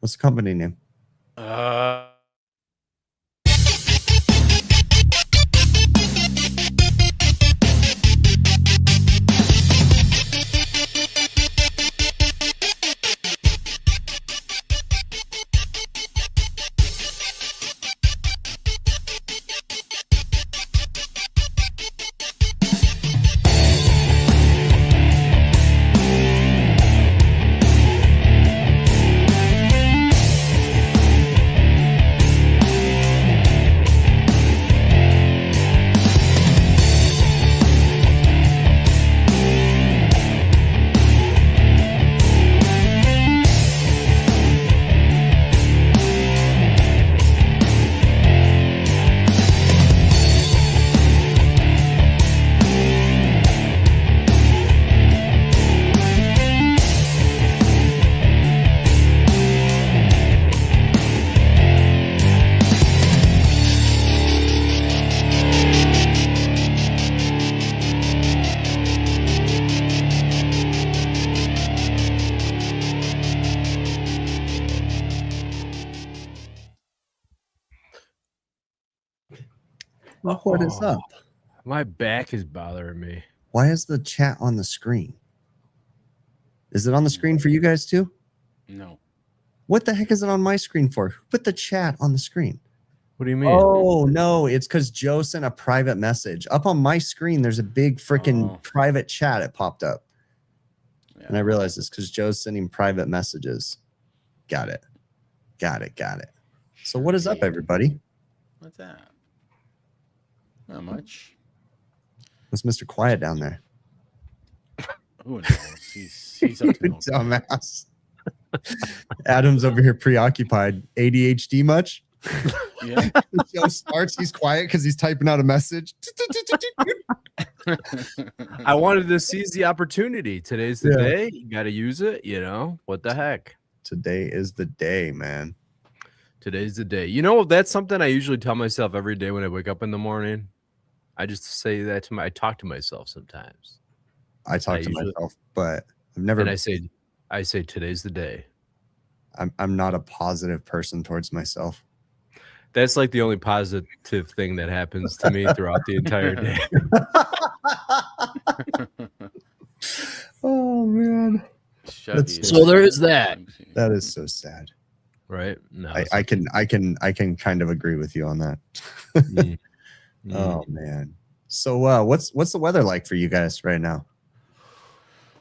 What's the company name? What is up? My back is bothering me. Why is the chat on the screen? Is it on the screen for you guys too? No. What the heck is it on my screen for? Who put the chat on the screen? What do you mean? Oh, no. It's because Joe sent a private message. Up on my screen, there's a big freaking private chat. It popped up. Yeah. And I realized it's because Joe's sending private messages. Got it. So what is up, everybody? What's that? Not much. What's Mr. Quiet down there? Who knows? He's up to no dumbass. Adam's over here preoccupied. ADHD much? Yeah. The show starts. He's quiet because he's typing out a message. I wanted to seize the opportunity. Today's the day. You got to use it. You know, what the heck? Today is the day, man. Today's the day. You know, that's something I usually tell myself every day when I wake up in the morning. I just say that to I talk to myself sometimes. I talk to myself, but I've never. And I say today's the day. I'm not a positive person towards myself. That's like the only positive thing that happens to me throughout the entire day. Oh man. So there is that. That is so sad. Right? No. I can kind of agree with you on that. Oh man. So what's the weather like for you guys right now?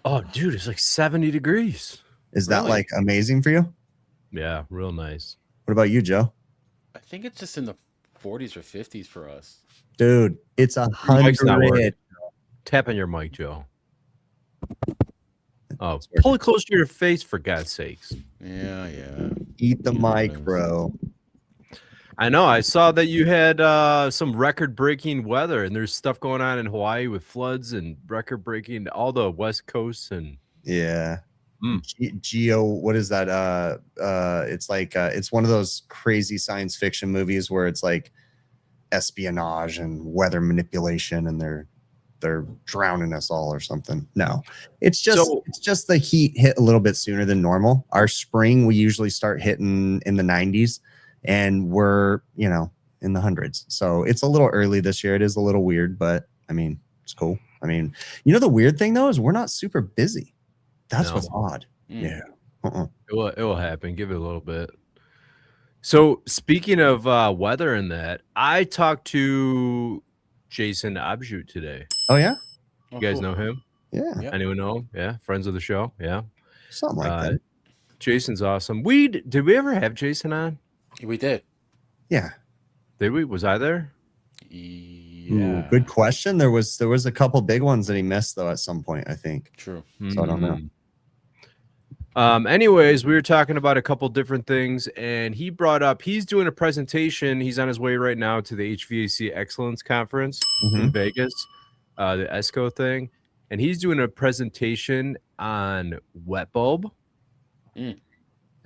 Oh dude, it's like 70 degrees. Is that like amazing for you? Yeah, real nice. What about you, Joe? I think it's just in the 40s or 50s for us. Dude, it's 100. Tap on your mic, Joe. Oh, pull it close to your face for God's sakes. Yeah. Eat the mic, bro. I know. I saw that you had some record-breaking weather, and there's stuff going on in Hawaii with floods and record-breaking all the West Coast and Geo. What is that? It's like it's one of those crazy science fiction movies where it's like espionage and weather manipulation, and they're drowning us all or something. No, it's just the heat hit a little bit sooner than normal. Our spring we usually start hitting in the 90s. And we're, in the hundreds. So it's a little early this year. It is a little weird, but I mean, it's cool. I mean, the weird thing though is we're not super busy. That's what's odd. Yeah. It will happen. Give it a little bit. So speaking of weather and that, I talked to Jason Abjut today. Oh yeah? You guys know him? Yeah. Anyone know him? Yeah. Friends of the show? Yeah. Something like that. Jason's awesome. Did we ever have Jason on? We did. Yeah. Did we? Was I there? Yeah. Ooh, good question. There was a couple big ones that he missed though at some point, I think. True. So I don't know. Anyways, we were talking about a couple different things, and he brought up he's doing a presentation. He's on his way right now to the HVAC Excellence Conference in Vegas, the ESCO thing, and he's doing a presentation on wet bulb.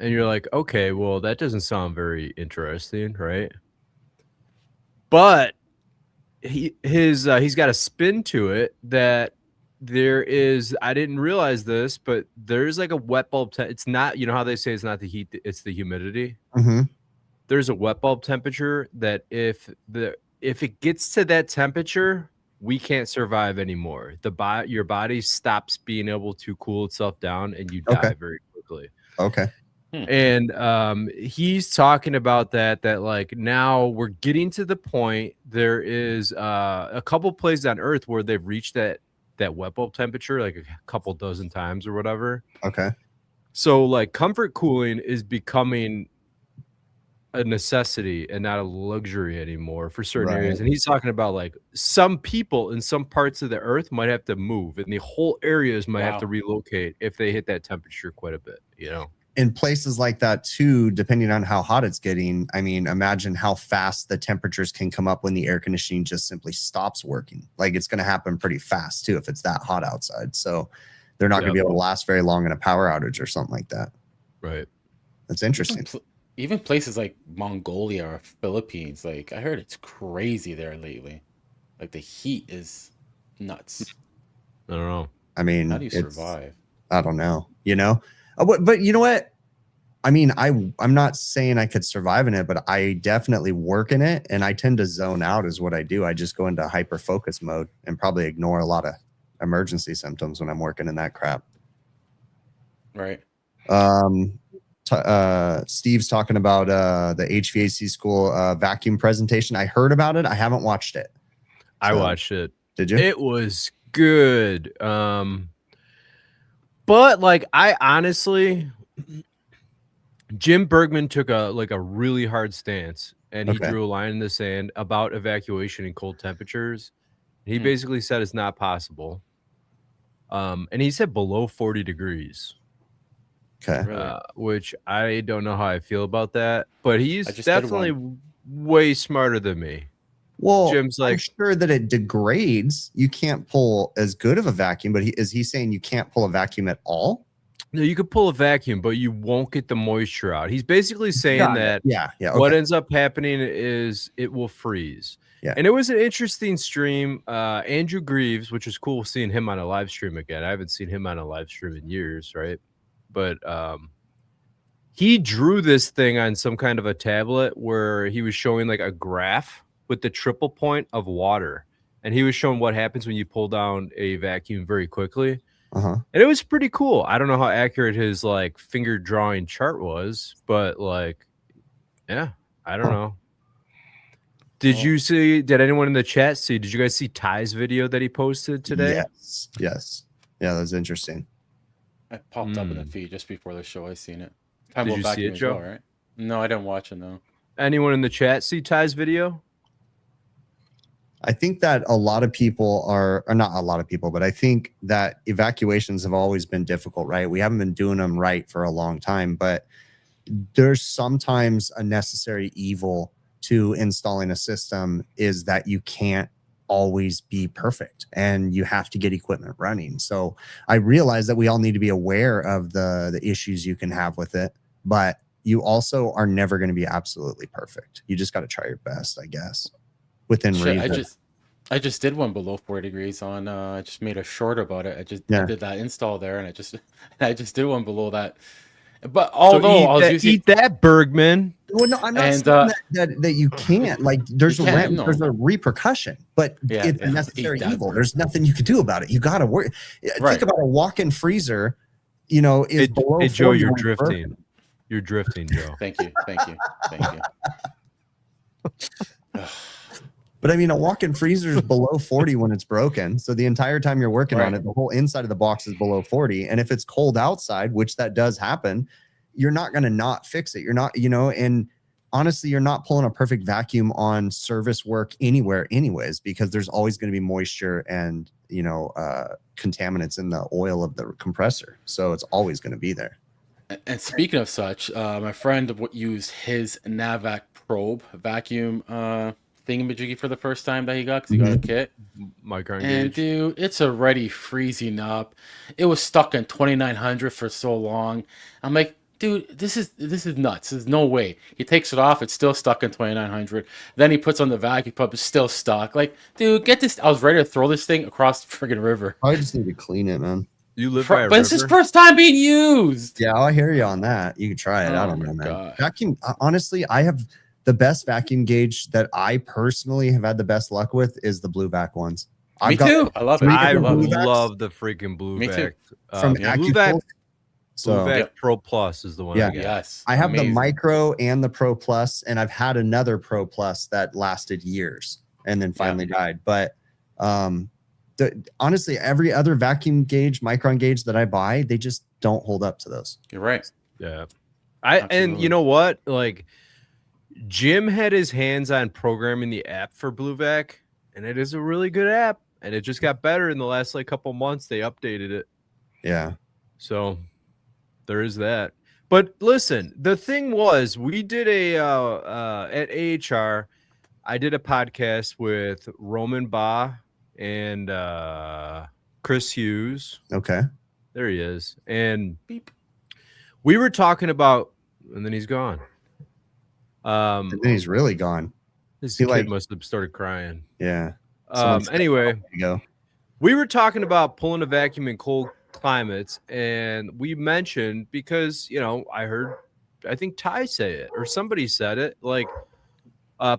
And you're like, okay, well, that doesn't sound very interesting, right? But he's got a spin to it that there is, I didn't realize this, but there's like a wet bulb. It's not, you know how they say it's not the heat, it's the humidity. Mm-hmm. There's a wet bulb temperature that if it gets to that temperature, we can't survive anymore. Your body stops being able to cool itself down and you die very quickly. Okay. And he's talking about that like now we're getting to the point. There is a couple places on Earth where they've reached that wet bulb temperature like a couple dozen times or whatever. Okay. So like comfort cooling is becoming a necessity and not a luxury anymore for certain areas. And he's talking about like some people in some parts of the Earth might have to move and the whole areas might have to relocate if they hit that temperature quite a bit, you know. In places like that too, depending on how hot it's getting, I mean, imagine how fast the temperatures can come up when the air conditioning just simply stops working. Like it's going to happen pretty fast too if it's that hot outside. So they're not going to be able to last very long in a power outage or something like that. Right. That's interesting. Even places like Mongolia or Philippines, like I heard it's crazy there lately. Like the heat is nuts. I don't know. I mean, how do you survive? I don't know. You know, but you know what? I mean, I'm not saying I could survive in it, but I definitely work in it, and I tend to zone out is what I do. I just go into hyper focus mode and probably ignore a lot of emergency symptoms when I'm working in that crap. Right. Steve's talking about the HVAC school vacuum presentation. I heard about it. I haven't watched it. I watched it. Did you? It was good. But like I honestly, Jim Bergman took a really hard stance and he drew a line in the sand about evacuation in cold temperatures. He basically said it's not possible. And he said below 40 degrees. Okay. Which I don't know how I feel about that, but he's definitely way smarter than me. Well, Jim's like, I'm sure that it degrades. You can't pull as good of a vacuum, but is he saying you can't pull a vacuum at all? No, you could pull a vacuum, but you won't get the moisture out. He's basically saying that what ends up happening is it will freeze. Yeah. And it was an interesting stream. Andrew Greaves, which is cool seeing him on a live stream again. I haven't seen him on a live stream in years, right? But he drew this thing on some kind of a tablet where he was showing like a graph with the triple point of water. And he was showing what happens when you pull down a vacuum very quickly. And it was pretty cool. I don't know how accurate his like finger drawing chart was, but like, yeah, I don't know. Did anyone in the chat see? Did you guys see Ty's video that he posted today? Yes. Yeah, that was interesting. I popped up in the feed just before the show. I seen it. Did you see it, Joe? Well, right? No, I didn't watch it. No. Anyone in the chat see Ty's video? I think that a lot of people or not a lot of people, but I think that evacuations have always been difficult, right? We haven't been doing them right for a long time, but there's sometimes a necessary evil to installing a system is that you can't always be perfect and you have to get equipment running. So I realize that we all need to be aware of the issues you can have with it, but you also are never going to be absolutely perfect. You just got to try your best, I guess, within reason. I just did one below 4 degrees on I just made a short about it. I did that install there and I just did one below that. But although eat that, Bergman. Well, no, I'm not saying that you can't. Like, there's a repercussion, but it's a necessary evil. There's nothing you can do about it. You got to work. Think about a walk-in freezer. You know, is below. Hey, Joe, you're drifting. You're drifting, Joe. Thank you. But I mean, a walk-in freezer is below 40 when it's broken. So the entire time you're working on it, the whole inside of the box is below 40. And if it's cold outside, which that does happen, you're not going to not fix it. You're not, and honestly, you're not pulling a perfect vacuum on service work anywhere anyways, because there's always going to be moisture and, contaminants in the oil of the compressor. So it's always going to be there. And speaking of such, my friend used his Hvac probe vacuum thingamajiggy for the first time that he got because he got a kit. And dude, it's already freezing up. It was stuck in 2900 for so long. I'm like, dude, this is nuts. There's no way. He takes it off. It's still stuck in 2900. Then he puts on the vacuum pump. It's still stuck. Like, dude, get this. I was ready to throw this thing across the friggin' river. I just need to clean it, man. You live by a But river? it's his first time being used. Yeah, I hear you on that. You can try it. I don't know, man. God. Vacuum. Honestly, I have the best vacuum gauge that I personally have had the best luck with is the Blue Vac ones. Me too. I love it. I Blue Vacs love the freaking Blue Me too. Vac. from Blue AccuCool. Vac, So Blue Vac Pro Plus is the one. Yeah. I get. Yes. I have Amazing. the Micro and the Pro Plus, and I've had another Pro Plus that lasted years and then finally died. But honestly, every other vacuum gauge, micron gauge that I buy, they just don't hold up to those. You're right. Yeah. Absolutely. And you know what? Like, Jim had his hands on programming the app for Blue Vac, and it is a really good app. And it just got better in the last couple months. They updated it. Yeah. So there is that. But listen, the thing was, we did at AHR, I did a podcast with Roman Ba and Chris Hughes. Okay. There he is. And we were talking about, and then he's gone. And then he's really gone. This kid must have started crying. Yeah. Anyway, there you go. We were talking about pulling a vacuum in cold climates, and we mentioned, because I think Ty say it or somebody said it, like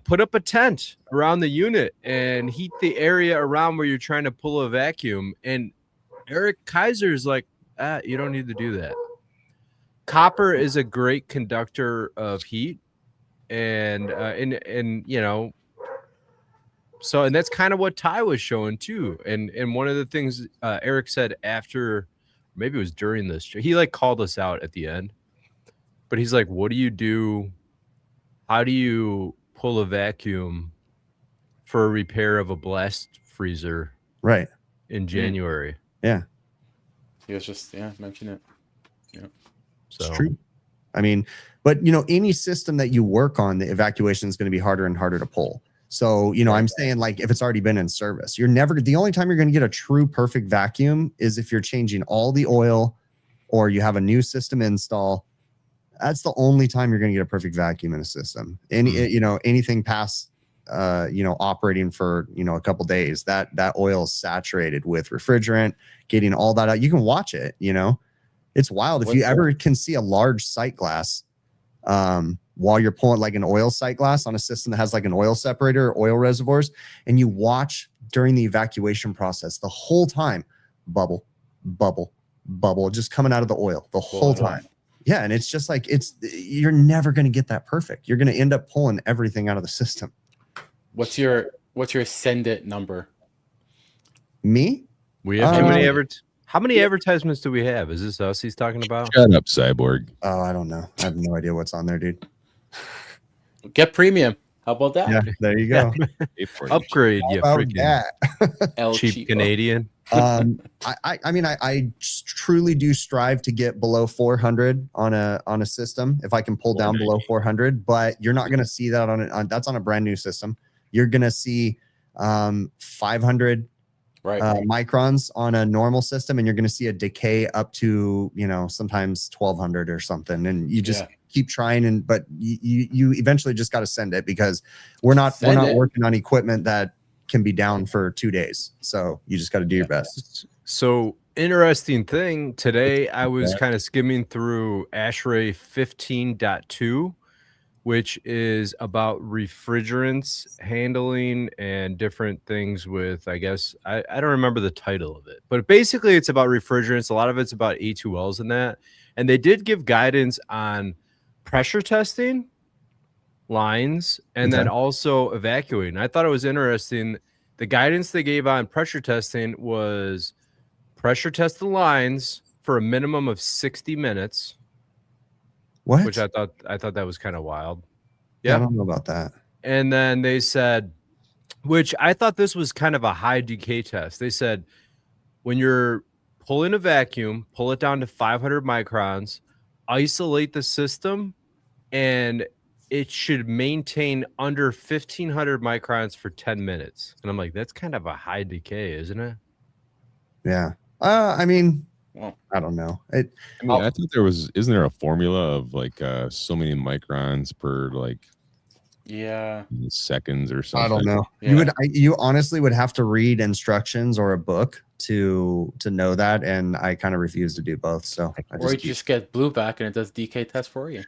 put up a tent around the unit and heat the area around where you're trying to pull a vacuum. And Eric Kaiser's like, you don't need to do that. Copper is a great conductor of heat, and so, and that's kind of what Ty was showing too. And one of the things Eric said after, maybe it was during this, he called us out at the end, but he's like, what do you do? How do you pull a vacuum for a repair of a blast freezer right in January? Yeah. He was just, mention it. Yeah. So it's true. I mean, but any system that you work on, the evacuation is going to be harder and harder to pull. So, I'm saying, like, if it's already been in service, the only time you're going to get a true perfect vacuum is if you're changing all the oil or you have a new system install. That's the only time you're going to get a perfect vacuum in a system. Anything past, operating for, a couple days, that oil is saturated with refrigerant, getting all that out. You can watch it, it's wild. If you ever can see a large sight glass, while you're pulling like an oil sight glass on a system that has like an oil separator or oil reservoirs, and you watch during the evacuation process the whole time, bubble, just coming out of the oil the whole time. Yeah. And it's just like, you're never going to get that perfect. You're going to end up pulling everything out of the system. What's your send it number? Me? We have too many How many advertisements do we have? Is this us he's talking about? Shut up, Cyborg. Oh, I don't know. I have no idea what's on there, dude. Get premium. How about that? Yeah, there you go. Upgrade, you freaking El cheap Cheapo. Canadian. I truly do strive to get below 400 on a system if I can pull down below 400, but you're not going to see that that's on a brand new system. You're going to see 500 microns on a normal system, and you're going to see a decay up to sometimes 1200 or something, and you just keep trying, but you eventually just got to send it, because we're not working on equipment that can be down for 2 days, so you just got to do your best. So interesting thing today, I was kind of skimming through ASHRAE 15.2, which is about refrigerants handling and different things with, I guess, I don't remember the title of it, but basically it's about refrigerants. A lot of it's about A2Ls and that. And they did give guidance on pressure testing lines and then also evacuating. I thought it was interesting. The guidance they gave on pressure testing was pressure test the lines for a minimum of 60 minutes. What? Which I thought that was kind of wild. Yeah, I don't know about that. And then they said, which I thought this was kind of a high decay test. They said, when you're pulling a vacuum, pull it down to 500 microns, isolate the system, and it should maintain under 1500 microns for 10 minutes. And I'm like, that's kind of a high decay, isn't it? Yeah. I mean, Well, I don't know. I thought isn't there a formula of like so many microns per like seconds or something? I don't know. Yeah. You honestly would have to read instructions or a book to know that, and I kind of refuse to do both. So you just get Hvac and it does decay test for you.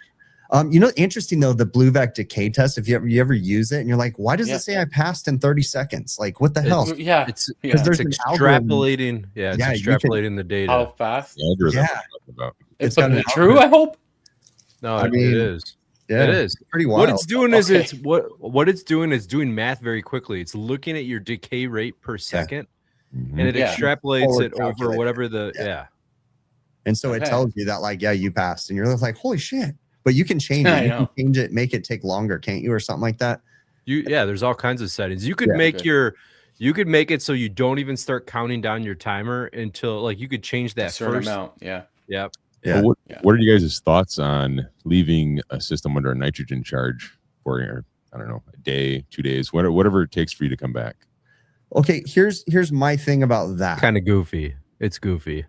Interesting though, the Hvac decay test. If you ever use it, and you're like, why does it say I passed in 30 seconds? Like, what the hell? Yeah, it's extrapolating. Yeah, it's extrapolating the data. How fast? It's got to be true. I hope. No, I mean, it is. Yeah, it is pretty wild. What it's doing is what it's doing is doing math very quickly. It's looking at your decay rate per second, and it extrapolates it over whatever the And so it tells you that like, you passed, and you're like, holy shit. But you can change it. You can change it, make it take longer, can't you, or something like that? There's all kinds of settings. You could make you could make it so you don't even start counting down your timer until like you could change that first amount. Yeah. What are you guys' thoughts on leaving a system under a nitrogen charge for I don't know, a day, 2 days, whatever it takes for you to come back? Okay, here's my thing about that. Kind of goofy. It's goofy.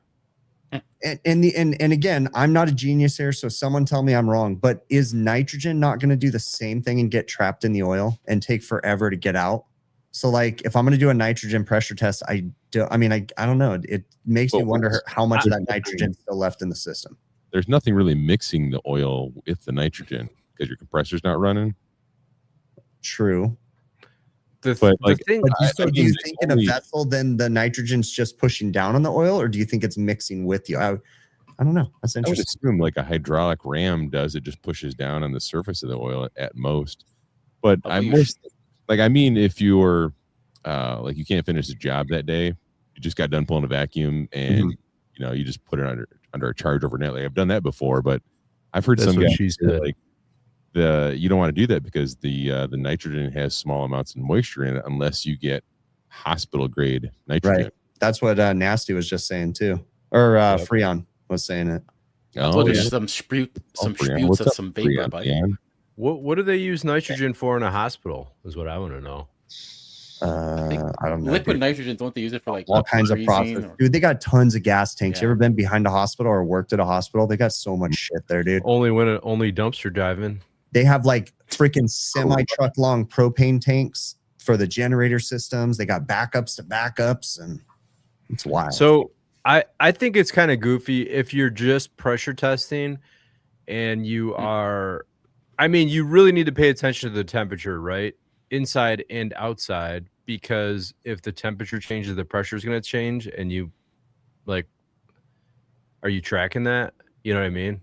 And again, I'm not a genius here, so someone tell me I'm wrong. But is nitrogen not going to do the same thing and get trapped in the oil and take forever to get out? So, like, if I'm going to do a nitrogen pressure test, I don't know. It makes me wonder how much of that nitrogen is still left in the system. There's nothing really mixing the oil with the nitrogen because your compressor's not running. True. Do you think in a vessel, then the nitrogen's just pushing down on the oil, or do you think it's mixing with you? I don't know. That's interesting. I would assume like a hydraulic ram does. It just pushes down on the surface of the oil at most. But if you're like you can't finish the job that day, you just got done pulling a vacuum and you just put it under a charge overnight. Like I've done that before, but I've heard some guys say like you don't want to do that because the nitrogen has small amounts of moisture in it unless you get hospital grade nitrogen. Right. That's what Nasty was just saying too, or Freon was saying it. There's some spruts of some vapor. What do they use nitrogen for in a hospital? Is what I want to know. I don't know. Liquid nitrogen, don't they use it for like all kinds of process? Dude, they got tons of gas tanks. You ever been behind a hospital or worked at a hospital? They got so much shit there, dude. Only dumpster diving. They have like freaking semi-truck long propane tanks for the generator systems. They got backups to backups, and it's wild. So I think it's kind of goofy if you're just pressure testing and you are, you really need to pay attention to the temperature, right? Inside and outside, because if the temperature changes, the pressure is going to change, and are you tracking that? You know what I mean?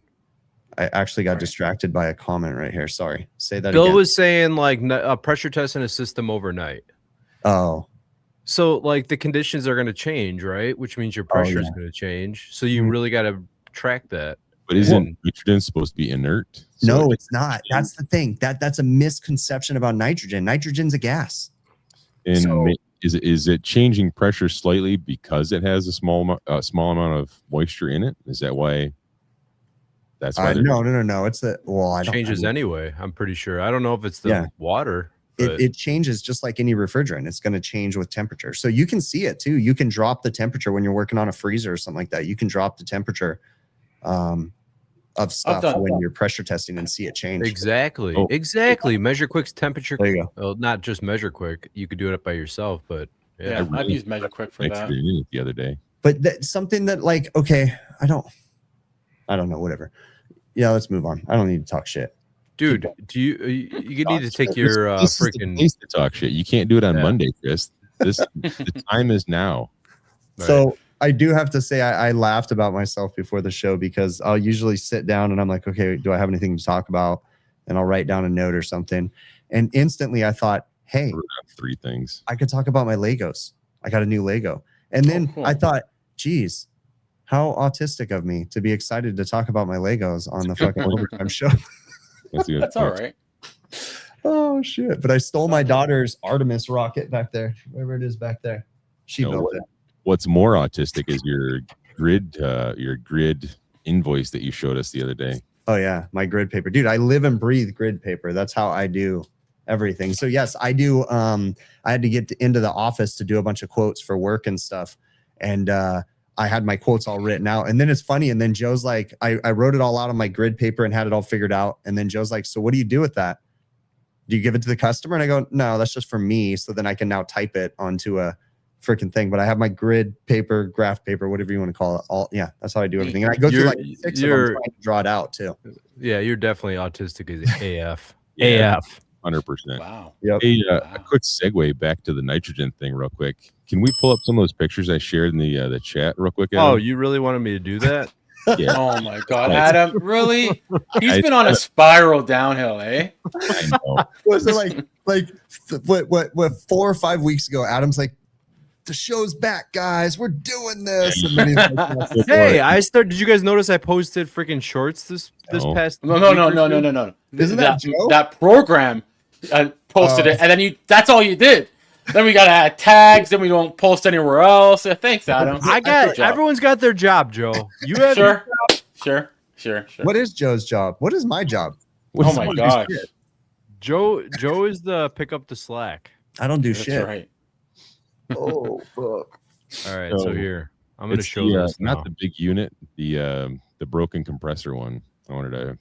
I actually got distracted by a comment right here. Sorry. Say that Bill again. was saying like a pressure test in a system overnight. Oh. So like the conditions are going to change, right? Which means your pressure is going to change. So you really got to track that. But isn't nitrogen supposed to be inert? No, it's not. That's the thing. That's a misconception about nitrogen. Nitrogen's a gas. And is it changing pressure slightly because it has a small amount of moisture in it? Is that why? That's why no. It's it changes anyway. I'm pretty sure. I don't know if it's the water. It changes just like any refrigerant. It's going to change with temperature. So you can see it too. You can drop the temperature when you're working on a freezer or something like that. You can drop the temperature of stuff when you're pressure testing and see it change. Exactly. Exactly. Measure Quick's temperature. There you go. Well, not just Measure Quick. You could do it up by yourself, but I've used Measure Quick for that the other day. But that's something that like, okay, I don't know, whatever. Yeah, let's move on. I don't need to talk shit. Dude, do you need to take your freaking to talk shit. You can't do it on Monday, Chris. The time is now. Right. So I do have to say I laughed about myself before the show because I'll usually sit down and I'm like, okay, do I have anything to talk about? And I'll write down a note or something. And instantly I thought, hey, 3 things. I could talk about my Legos. I got a new Lego. And then I thought, geez, how autistic of me to be excited to talk about my Legos on the fucking Overtime show. That's all right. Oh shit! But I stole my daughter's Artemis rocket back there, wherever it is back there. She built it. What's more autistic is your grid invoice that you showed us the other day. Oh yeah, my grid paper, dude. I live and breathe grid paper. That's how I do everything. So yes, I do. I had to get into the office to do a bunch of quotes for work and stuff, and I had my quotes all written out. And then it's funny. And then Joe's like, I wrote it all out on my grid paper and had it all figured out. And then Joe's like, so what do you do with that? Do you give it to the customer? And I go, no, that's just for me. So then I can now type it onto a freaking thing. But I have my grid paper, graph paper, whatever you want to call it. All that's how I do everything. And I go through like 6 of them trying to draw it out too. Yeah, you're definitely autistic as AF. Yeah. AF. 100%. Wow. Yep. Hey, a quick segue back to the nitrogen thing real quick. Can we pull up some of those pictures I shared in the chat real quick, Adam? Oh, you really wanted me to do that? Yeah. Oh my God, Adam! Really? He's been on a spiral downhill, eh? I know. Was it what 4 or 5 weeks ago? Adam's like, the show's back, guys. We're doing this. And then he's like, Hey, did you guys notice I posted freaking shorts this past? No. Isn't that Joe? That program posted it, and then that's all you did. Then we gotta add tags. Then we don't post anywhere else. Thanks, Adam. Everyone's got their job, Joe. You have sure. What is Joe's job? What is my job? Oh my gosh. Joe is the pick up the slack. I don't do That's shit. right. Oh fuck. All right, so here I'm gonna show this now. Not the big unit, the broken compressor one. I wanted to.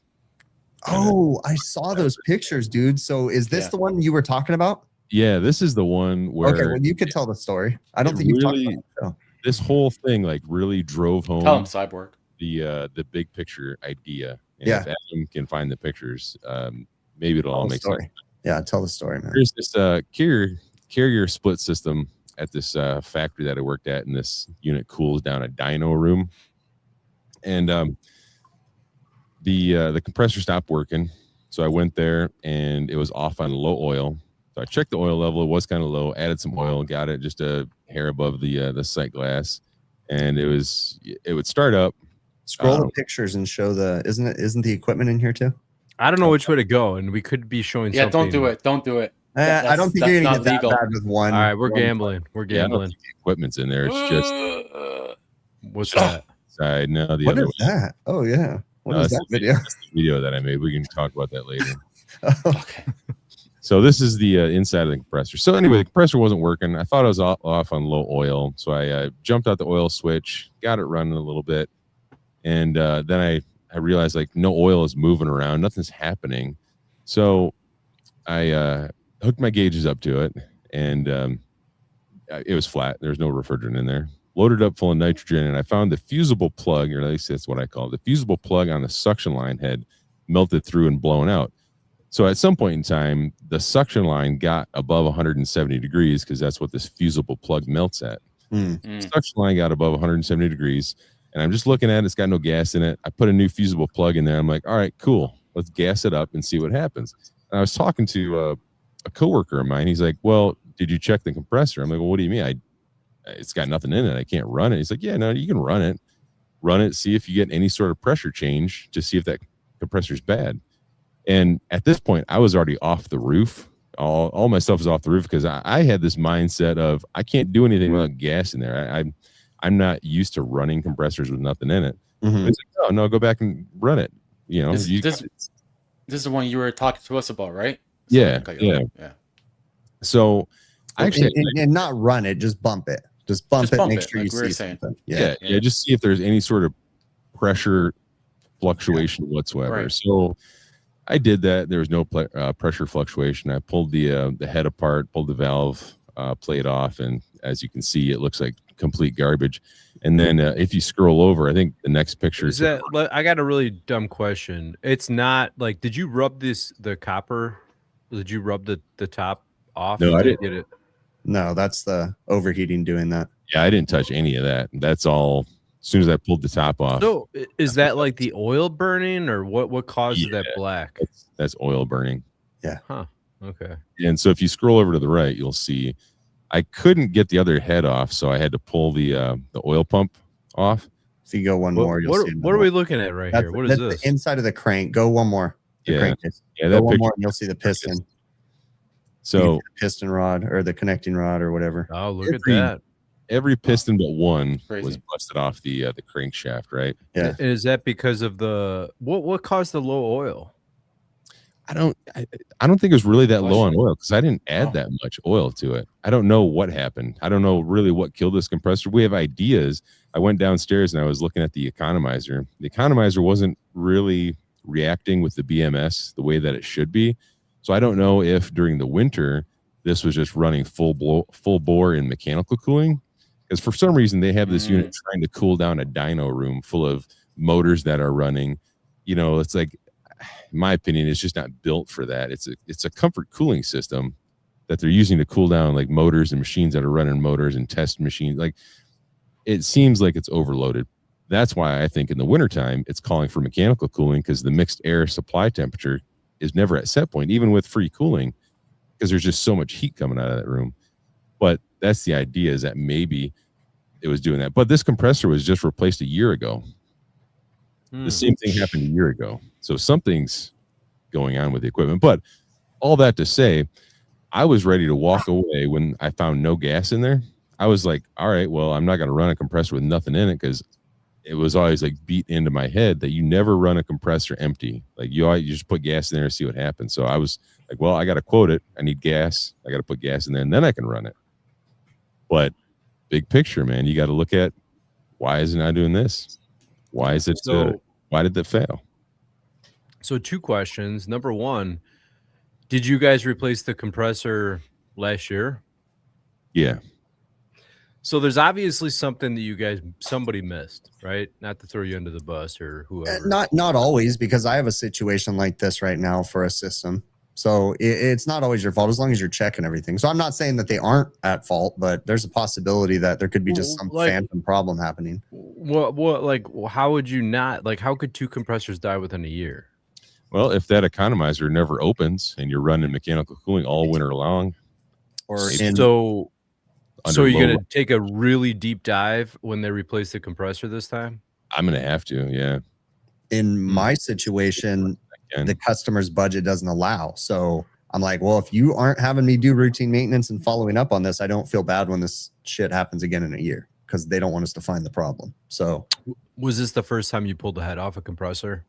Oh, I saw those pictures, dude. So is this the one you were talking about? Yeah, this is the one where. Okay, well, you could tell the story. I don't think you talked about it. This whole thing like really drove home. Tell him, Cyborg. The big picture idea. And Yeah. if Adam can find the pictures, maybe it'll all make sense. Yeah, tell the story, man. There's this carrier split system at this factory that I worked at, and this unit cools down a dyno room. And the compressor stopped working, so I went there and it was off on low oil. So I checked the oil level; it was kind of low. Added some oil, got it just a hair above the sight glass, and it would start up. Scroll the pictures and show isn't the equipment in here too? I don't know which way to go, and we could be showing. Yeah, something. Don't do it. I don't think you're gonna get that bad with one. All right, we're gambling. We're gambling. The equipment's in there. It's just what's that? side. No, the What other is that? Oh yeah. What no, is that video? That's the video that I made. We can talk about that later. Okay. So this is the inside of the compressor. So anyway, the compressor wasn't working. I thought I was off on low oil, so I jumped out the oil switch, got it running a little bit, and then I realized like no oil is moving around, nothing's happening. So I hooked my gauges up to it, and it was flat. There was no refrigerant in there. Loaded up full of nitrogen, and I found the fusible plug, or at least that's what I call it. The fusible plug on the suction line had melted through and blown out. So at some point in time, the suction line got above 170 degrees because that's what this fusible plug melts at. Suction line got above 170 degrees, and I'm just looking at it. It's got no gas in it. I put a new fusible plug in there. I'm like, all right, cool. Let's gas it up and see what happens. And I was talking to a coworker of mine. He's like, well, did you check the compressor? I'm like, well, what do you mean? It's got nothing in it. I can't run it. He's like, yeah, no, you can run it. See if you get any sort of pressure change to see if that compressor's bad. And at this point, I was already off the roof. All my stuff is off the roof because I had this mindset of I can't do anything without gas in there. I'm not used to running compressors with nothing in it. Mm-hmm. It's like, no, go back and run it. You know, this is the one you were talking to us about, right? Yeah. So I actually and not run it, just bump it. Just bump it. Make sure like you see something. Yeah. Just see if there's any sort of pressure fluctuation whatsoever. Right. So I did that. There was no pressure fluctuation. I pulled the head apart, pulled the valve plate off, and as you can see, it looks like complete garbage. And then if you scroll over, I think the next picture is that. I got a really dumb question. It's not like, did you rub the copper? Did you rub the top off? No, I didn't get it. No, that's the overheating doing that. Yeah, I didn't touch any of that. That's all. As soon as I pulled the top off. So is that like the oil burning, or what causes that black? That's oil burning. Yeah. Huh. Okay. And so if you scroll over to the right, you'll see I couldn't get the other head off, so I had to pull the oil pump off. If you go one more, you'll see. What are we looking at right here? What is this? The inside of the crank. Go one more. Yeah. Go one more, and you'll see the piston. So the piston rod or the connecting rod or whatever. Oh, look at that. Every piston but one was busted off the crankshaft, right? Yeah. Is that because of what caused the low oil? I don't think it was really that low on oil because I didn't add that much oil to it. I don't know what happened. I don't know really what killed this compressor. We have ideas. I went downstairs and I was looking at the economizer. The economizer wasn't really reacting with the BMS the way that it should be. So I don't know if during the winter this was just running full bore in mechanical cooling, because for some reason they have this unit trying to cool down a dyno room full of motors that are running. You know, it's like, in my opinion, it's just not built for that. It's a comfort cooling system that they're using to cool down like motors and machines that are running motors and test machines. Like, it seems like it's overloaded. That's why I think in the wintertime it's calling for mechanical cooling, because the mixed air supply temperature is never at set point, even with free cooling, because there's just so much heat coming out of that room. But that's the idea, is that maybe it was doing that. But this compressor was just replaced a year ago. The same thing happened a year ago. So something's going on with the equipment. But all that to say, I was ready to walk away when I found no gas in there. I was like, all right, well, I'm not going to run a compressor with nothing in it, because it was always like beat into my head that you never run a compressor empty. Like you just put gas in there and see what happens. So I was like, well, I got to quote it. I need gas. I got to put gas in there and then I can run it. But big picture, man, you got to look at, why is it not doing this? Why is it? Why did that fail? So 2 questions. Number 1, did you guys replace the compressor last year? Yeah. So there's obviously something that somebody missed, right? Not to throw you under the bus or whoever. Not always, because I have a situation like this right now for a system. So it's not always your fault as long as you're checking everything. So I'm not saying that they aren't at fault, but there's a possibility that there could be just some phantom problem happening. How would you not, like, how could 2 compressors die within a year? Well, if that economizer never opens and you're running mechanical cooling all winter long, so you're going to take a really deep dive when they replace the compressor this time? I'm going to have to, yeah. In my situation, the customer's budget doesn't allow. So I'm like, well, if you aren't having me do routine maintenance and following up on this, I don't feel bad when this shit happens again in a year, because they don't want us to find the problem. So was this the first time you pulled the head off a compressor?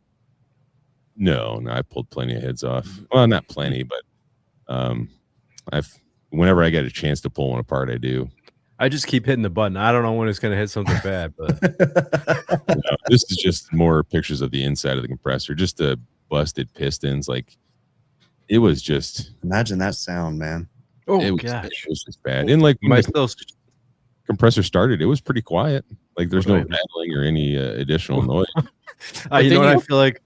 No, I pulled plenty of heads off. Well, not plenty, but whenever I get a chance to pull one apart, I do. I just keep hitting the button. I don't know when it's going to hit something bad, but this is just more pictures of the inside of the compressor, just the busted pistons. Like, it was just, imagine that sound, man. Gosh, it was just bad. And like, when the compressor started, it was pretty quiet. Like, there's no rattling or any additional noise. You know what I feel like?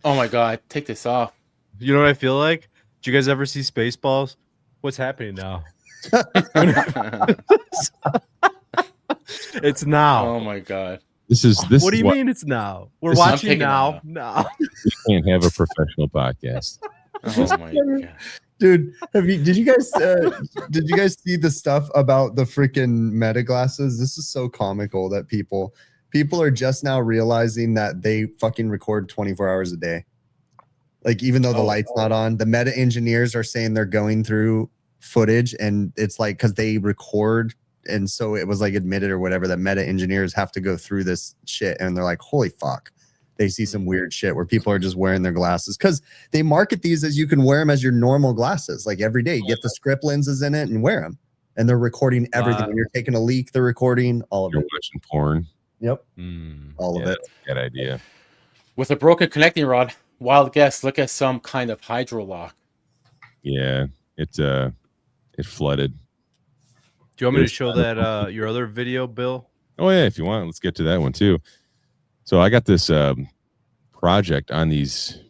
Oh my god, take this off. You know what I feel like? Did you guys ever see Spaceballs? What's happening now? It's now. Oh my god. This what do you mean it's now? We're watching now. We can't have a professional podcast. Oh my god. Dude, did you guys see the stuff about the freaking Meta glasses? This is so comical that people are just now realizing that they fucking record 24 hours a day. Like, even though the light's not on, the Meta engineers are saying they're going through footage, and it's like, because they record, and so it was like admitted or whatever that Meta engineers have to go through this shit, and they're like, holy fuck. They see some weird shit where people are just wearing their glasses, because they market these as you can wear them as your normal glasses, like every day. You get the script lenses in it and wear them, and they're recording everything. When you're taking a leak, they're recording all of it. You're watching porn. Yep. All of it. Good idea. With a broken connecting rod, wild guess, look at some kind of hydro lock. Yeah, it flooded. Do you want me to show that your other video, Bill? Oh yeah, if you want, let's get to that one too. So I got this project on these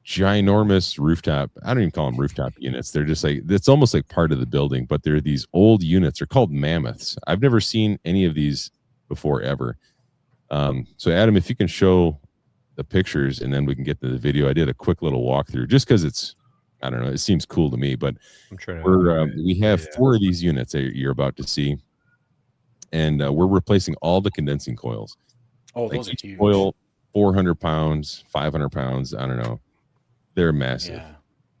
ginormous rooftop. I don't even call them rooftop units. They're just like, it's almost like part of the building, but they're these old units. They're called mammoths. I've never seen any of these before ever. So Adam, if you can show the pictures and then we can get to the video. I did a quick little walkthrough just because it's, I don't know, it seems cool to me, but we have 4 of these units that you're about to see, and we're replacing all the condensing coils. Oh, like those are huge. Coil, 400 pounds, 500 pounds. I don't know. They're massive. Yeah.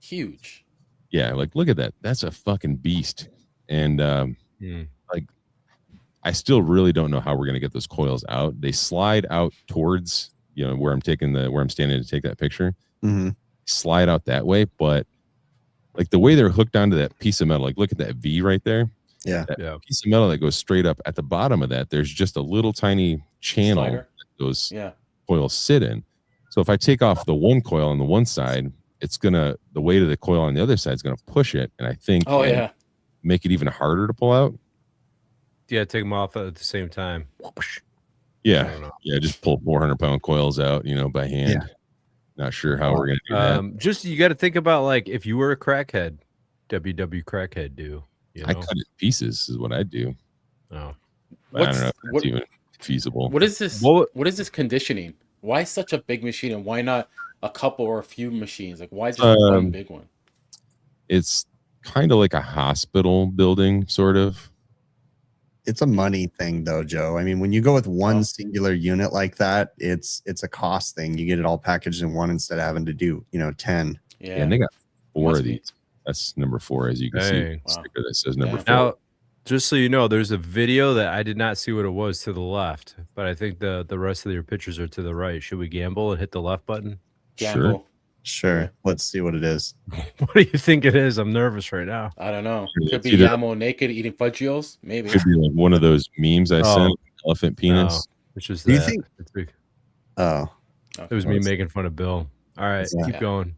Huge. Yeah. Like, look at that. That's a fucking beast. And like, I still really don't know how we're going to get those coils out. They slide out towards, where I'm standing to take that picture. Mm-hmm. slide out that way, but like the way they're hooked onto that piece of metal, like look at that V right there. Yeah. That piece of metal that goes straight up at the bottom of that, there's just a little tiny channel that those coils sit in. So if I take off the one coil on the one side, it's gonna, the weight of the coil on the other side is gonna push it, and I think make it even harder to pull out. Yeah, take them off at the same time. Yeah, just pull 400-pound coils out, by hand. Yeah. Not sure how we're gonna do that. Just you got to think about like if you were a crackhead, WW crackhead do. I cut it in pieces is what I do. Oh, I don't know if that's even feasible. What is this? What is this conditioning? Why such a big machine, and why not a couple or a few machines? Like why just one big one? It's kind of like a hospital building, sort of. It's a money thing though, Joe. I mean, when you go with one singular unit like that, it's a cost thing. You get it all packaged in one instead of having to do, 10. Yeah, and they got 4 of these. That's number 4, as you can see. Sticker that says number 4. Now, just so you know, there's a video that I did not see what it was to the left, but I think the rest of your pictures are to the right. Should we gamble and hit the left button? Gamble. Sure. Let's see what it is. What do you think it is? I'm nervous right now. I don't know. Could be Yamo naked eating Fudgios. Maybe. Could be like one of those memes I sent. Elephant penis. Which is do you think? It was me making fun of Bill. All right, keep going.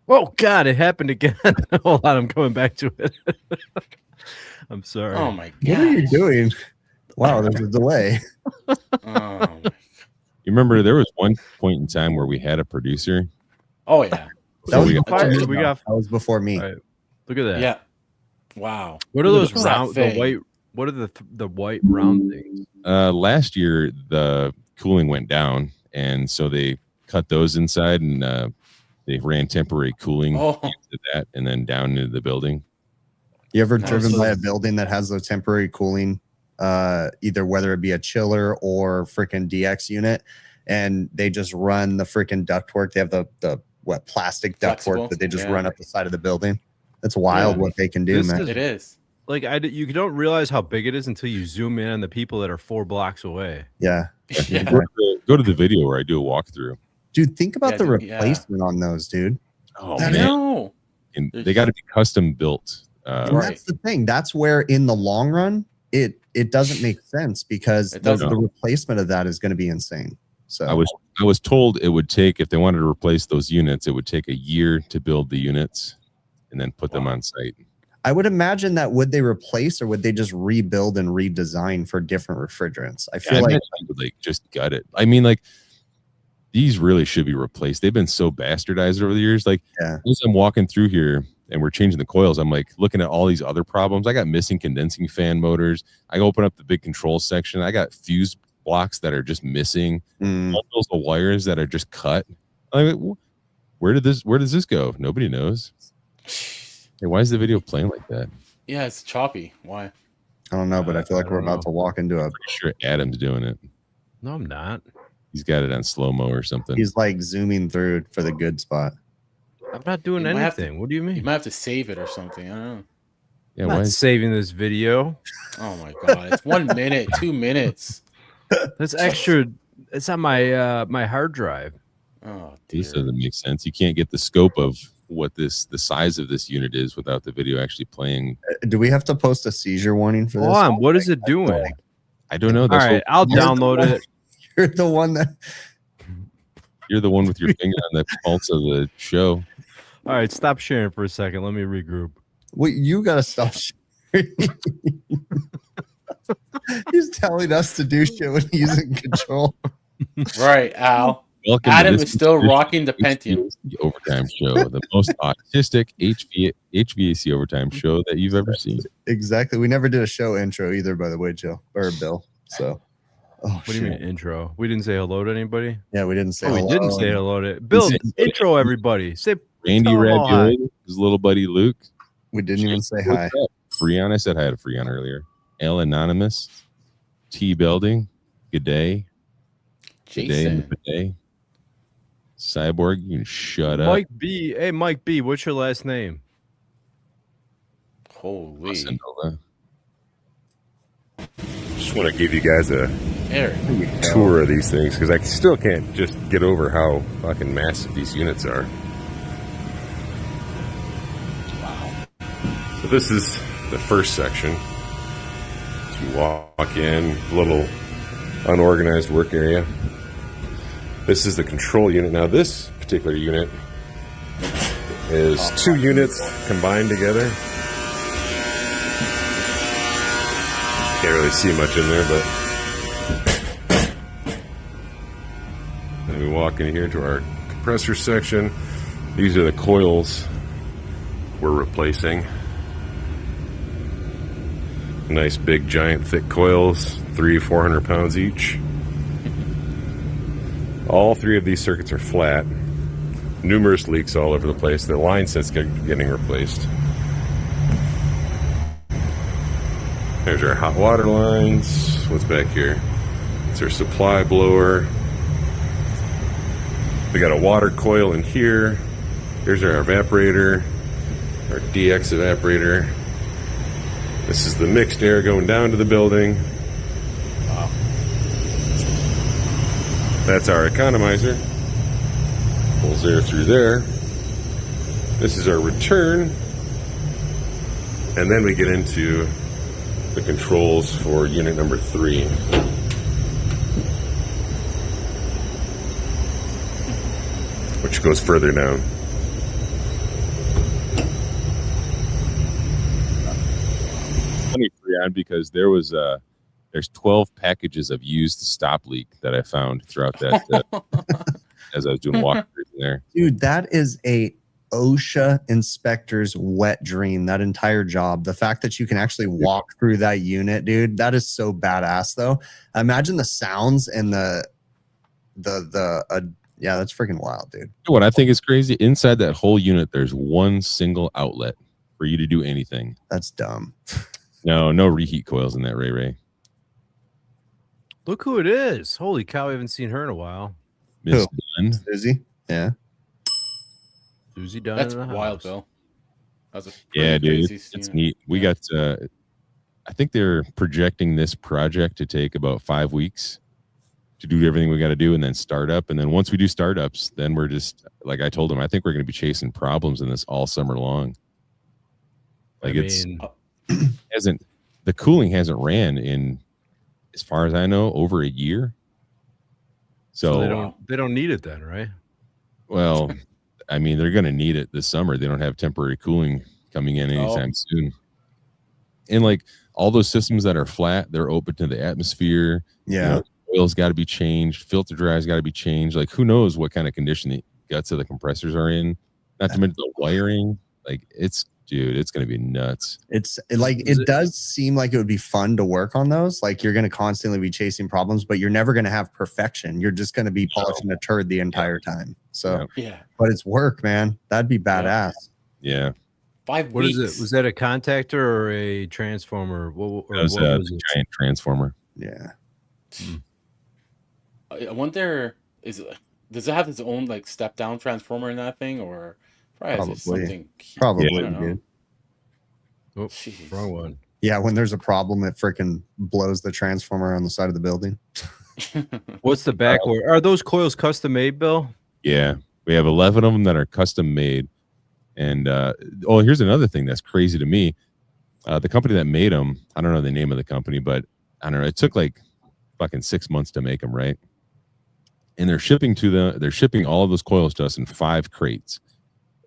Oh God, it happened again. Hold on, I'm coming back to it. I'm sorry. Oh my God. What are you doing? Wow, there's a delay. You remember there was one point in time where we had a producer. Oh yeah, that was before me. Right. Look at that. Yeah. Wow. What are those round? The white. What are the white round things? Last year the cooling went down, and so they cut those inside, and they ran temporary cooling into that, and then down into the building. You ever driven by a building that has the temporary cooling, either whether it be a chiller or freaking DX unit, and they just run the freaking ductwork? They have the plastic ductwork that they just run up the side of the building. That's wild what they can do, man. It is. Like you don't realize how big it is until you zoom in on the people that are 4 blocks away. Yeah. Go to the video where I do a walkthrough. Dude, think about the replacement on those, dude. Oh, man. No. And they got to be custom built. That's the thing. That's where in the long run, it doesn't make sense because the replacement of that is going to be insane. So I was told it would take, if they wanted to replace those units, it would take a year to build the units and then put them on site. I would imagine that would they replace or would they just rebuild and redesign for different refrigerants? I feel like I would just gut it. I mean, like these really should be replaced. They've been so bastardized over the years. Like as I'm walking through here and we're changing the coils, I'm like looking at all these other problems. I got missing condensing fan motors. I open up the big control section. I got fuse blocks that are just missing. Bundles of wires that are just cut. I mean, where does this go? Nobody knows. Hey, why is the video playing like that? Yeah, it's choppy. Why? I don't know, but I feel like we're about to walk into I'm sure Adam's doing it. No, I'm not. He's got it on slow-mo or something. He's like zooming through for the good spot. I'm not doing anything. What do you mean? You might have to save it or something. I don't know. Yeah, I'm not saving this video. Oh my God. It's 1 minute, 2 minutes. That's extra. It's on my my hard drive. Oh, dear. This doesn't make sense. You can't get the scope of what the size of this unit is without the video actually playing. Do we have to post a seizure warning for this? Hold on, what is it doing? I don't know. All right, I'll download it. You're the one with your finger on the pulse of the show. All right, stop sharing for a second. Let me regroup. Wait, you gotta stop sharing. He's telling us to do shit when he's in control. Right, Al. Welcome Adam is still rocking the Pentium. Overtime show, the most autistic HVAC overtime show that you've ever seen. Exactly. We never did a show intro either, by the way, Joe or Bill. So, what do you mean intro? We didn't say hello to anybody. Yeah, we didn't say. hello. We didn't say hello to Bill. Intro everybody. Say Randy Ravioli, his little buddy Luke. We didn't even say hi. Freon, I said hi to Freon earlier. L Anonymous, T Belding, good day. Jason. Good day. Cyborg, you can shut up. Mike B. Hey, Mike B. What's your last name? Holy. Just want to give you guys a tour of these things because I still can't just get over how fucking massive these units are. this is the first section. As you walk in, a little unorganized work area. This is the control unit. Now this particular unit is 2 units combined together. Can't really see much in there, but then we walk in here to our compressor section. These are the coils we're replacing. Nice big giant thick coils, 300-400 pounds each. All 3 of these circuits are flat. Numerous leaks all over the place. The line sets getting replaced. There's our hot water lines. What's back here? It's our supply blower. We got a water coil in here. Here's our evaporator, our DX evaporator. This is the mixed air going down to the building. Wow. That's our economizer. Pulls air through there. This is our return. And then we get into the controls for unit number 3. Which goes further down. Funny, Freon, because there's 12 packages of used stop leak that I found throughout that as I was doing walkthroughs in there. Dude, that is a OSHA inspector's wet dream, that entire job. The fact that you can actually walk through that unit, dude, that is so badass though. Imagine the sounds and yeah, that's freaking wild, dude. What I think is crazy, inside that whole unit, there's one single outlet for you to do anything. That's dumb. No reheat coils in that, Ray. Look who it is. Holy cow, I haven't seen her in a while. Miss Dunn. Susie? Yeah. Susie Dunn. That's in the wild, house. Bill. That's a Yeah, dude. crazy It's scene. neat. We got, I think they're projecting this project to take about 5 weeks to do everything we got to do and then start up. And then once we do startups, then we're just, like I told them, I think we're going to be chasing problems in this all summer long. Like the cooling hasn't ran in, as far as I know, over a year. So they don't need it then, right? Well, I mean, they're going to need it this summer. They don't have temporary cooling coming in anytime soon. And like all those systems that are flat, they're open to the atmosphere. Yeah. Oil's got to be changed. Filter dry's got to be changed. Like who knows what kind of condition the guts of the compressors are in. Not to mention the wiring. Like it's going to be nuts. It does seem like it would be fun to work on those. Like you're going to constantly be chasing problems, but you're never going to have perfection. You're just going to be polishing a turd the entire time. So, but it's work, man. That'd be badass. Yeah. 5 What weeks. is it? Was that a contactor or a transformer? What was a it? giant transformer. Yeah. I wonder, does it have its own like step down transformer in that thing, or probably has something? Probably, I don't know. dude. Oh, Jeez. wrong one. Yeah, when there's a problem, it freaking blows the transformer on the side of the building. What's the back order? Are those coils custom made, Bill? Yeah, we have 11 of them that are custom made. And here's another thing that's crazy to me. The company that made them, I don't know the name of the company, but I don't know. It took like fucking 6 months to make them, right? And they're shipping all of those coils to us in 5 crates.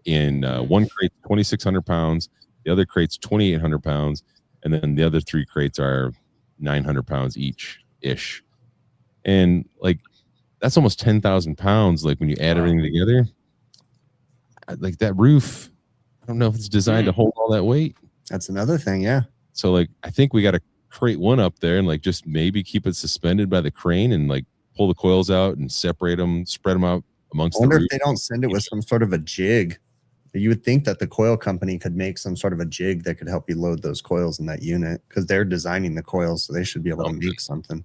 In one crate, 2,600 pounds. The other crate's 2,800 pounds. And then the other 3 crates are 900 pounds each-ish. And like, that's almost 10,000 pounds. Like when you add everything together, like that roof, I don't know if it's designed to hold all that weight. That's another thing. Yeah. So like, I think we got to crate one up there and like, just maybe keep it suspended by the crane and like pull the coils out and separate them, spread them out amongst the roof. I wonder if they don't send it with some sort of a jig. You would think that the coil company could make some sort of a jig that could help you load those coils in that unit because they're designing the coils, so they should be able to make something.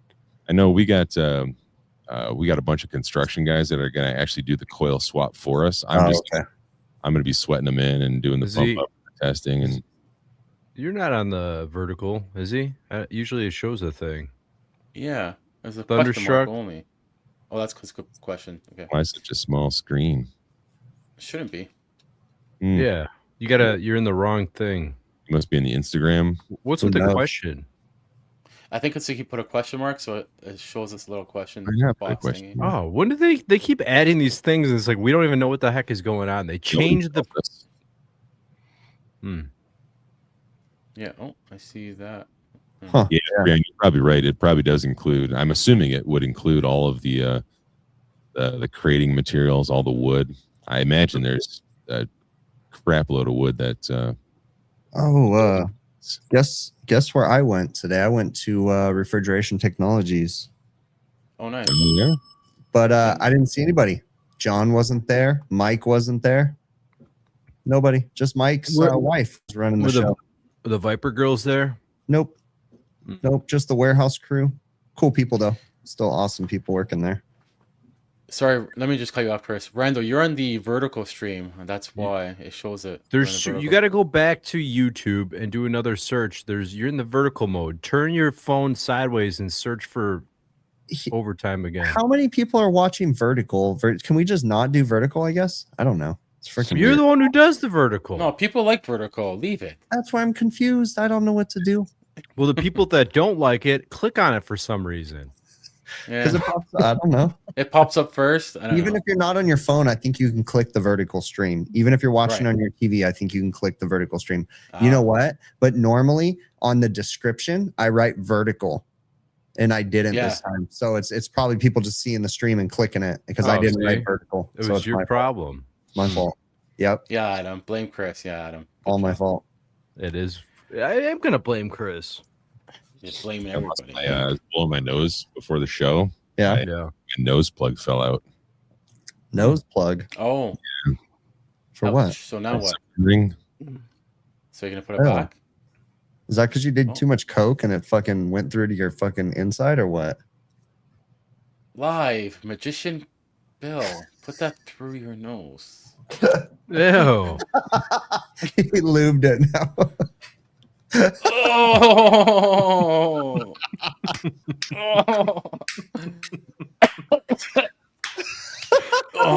I know we got a bunch of construction guys that are going to actually do the coil swap for us. I'm going to be sweating them in and doing the pump up testing. And you're not on the vertical, is he? Usually it shows a thing. Yeah, there's a Thunderstruck only. Oh, that's a good question. Okay. Why such a small screen? It shouldn't be. Yeah, you're in the wrong thing. He must be in the Instagram. What's Who with the knows? question? I think it's like he put a question mark, so it shows this little question Yeah, put a box question thingy. Oh, when did they keep adding these things? And it's like we don't even know what the heck is going on. They changed the. Yeah. Oh, I see that. Huh. Yeah, you're probably right. It probably does include. I'm assuming it would include all of the crating materials, all the wood. I imagine there's a crap load of wood that. Guess where I went today? I went to Refrigeration Technologies, Oh, nice. Yeah. but I didn't see anybody. John wasn't there. Mike wasn't there. Nobody. Just Mike's wife was running the Were show. the Viper girls there? Nope. Nope. Just the warehouse crew. Cool people though. Still awesome people working there. Sorry, let me just cut you off, Chris. Randall, you're on the vertical stream. And that's why it shows it. There's you got to go back to YouTube and do another search. You're in the vertical mode. Turn your phone sideways and search for overtime again. How many people are watching vertical? Can we just not do vertical? I guess I don't know. It's freaking. You're weird. the one who does the vertical. No, people like vertical. Leave it. That's why I'm confused. I don't know what to do. Well, the people that don't like it, click on it for some reason. Because Yeah. it pops. I don't know. It pops up first. I don't Even know. if you're not on your phone, I think you can click the vertical stream. Even if you're watching Right. on your TV, I think you can click the vertical stream. You know what? But normally on the description, I write vertical, and I didn't this time. So it's probably people just seeing the stream and clicking it because I didn't write vertical. It So was it's your my problem. fault. My fault. Yep. Yeah, Adam. Blame Chris. Yeah, Adam. All my fault. It is. I am gonna blame Chris. You're blaming everybody. I was blowing my nose before the show. Yeah. Yeah. My nose plug fell out. Nose plug. Oh. For Ouch. what? So now what? Ring. So you're going to put it back? Is that because you did too much coke and it fucking went through to your fucking inside or what? Live. Magician Bill. Put that through your nose. Ew. He lubed it now. Oh!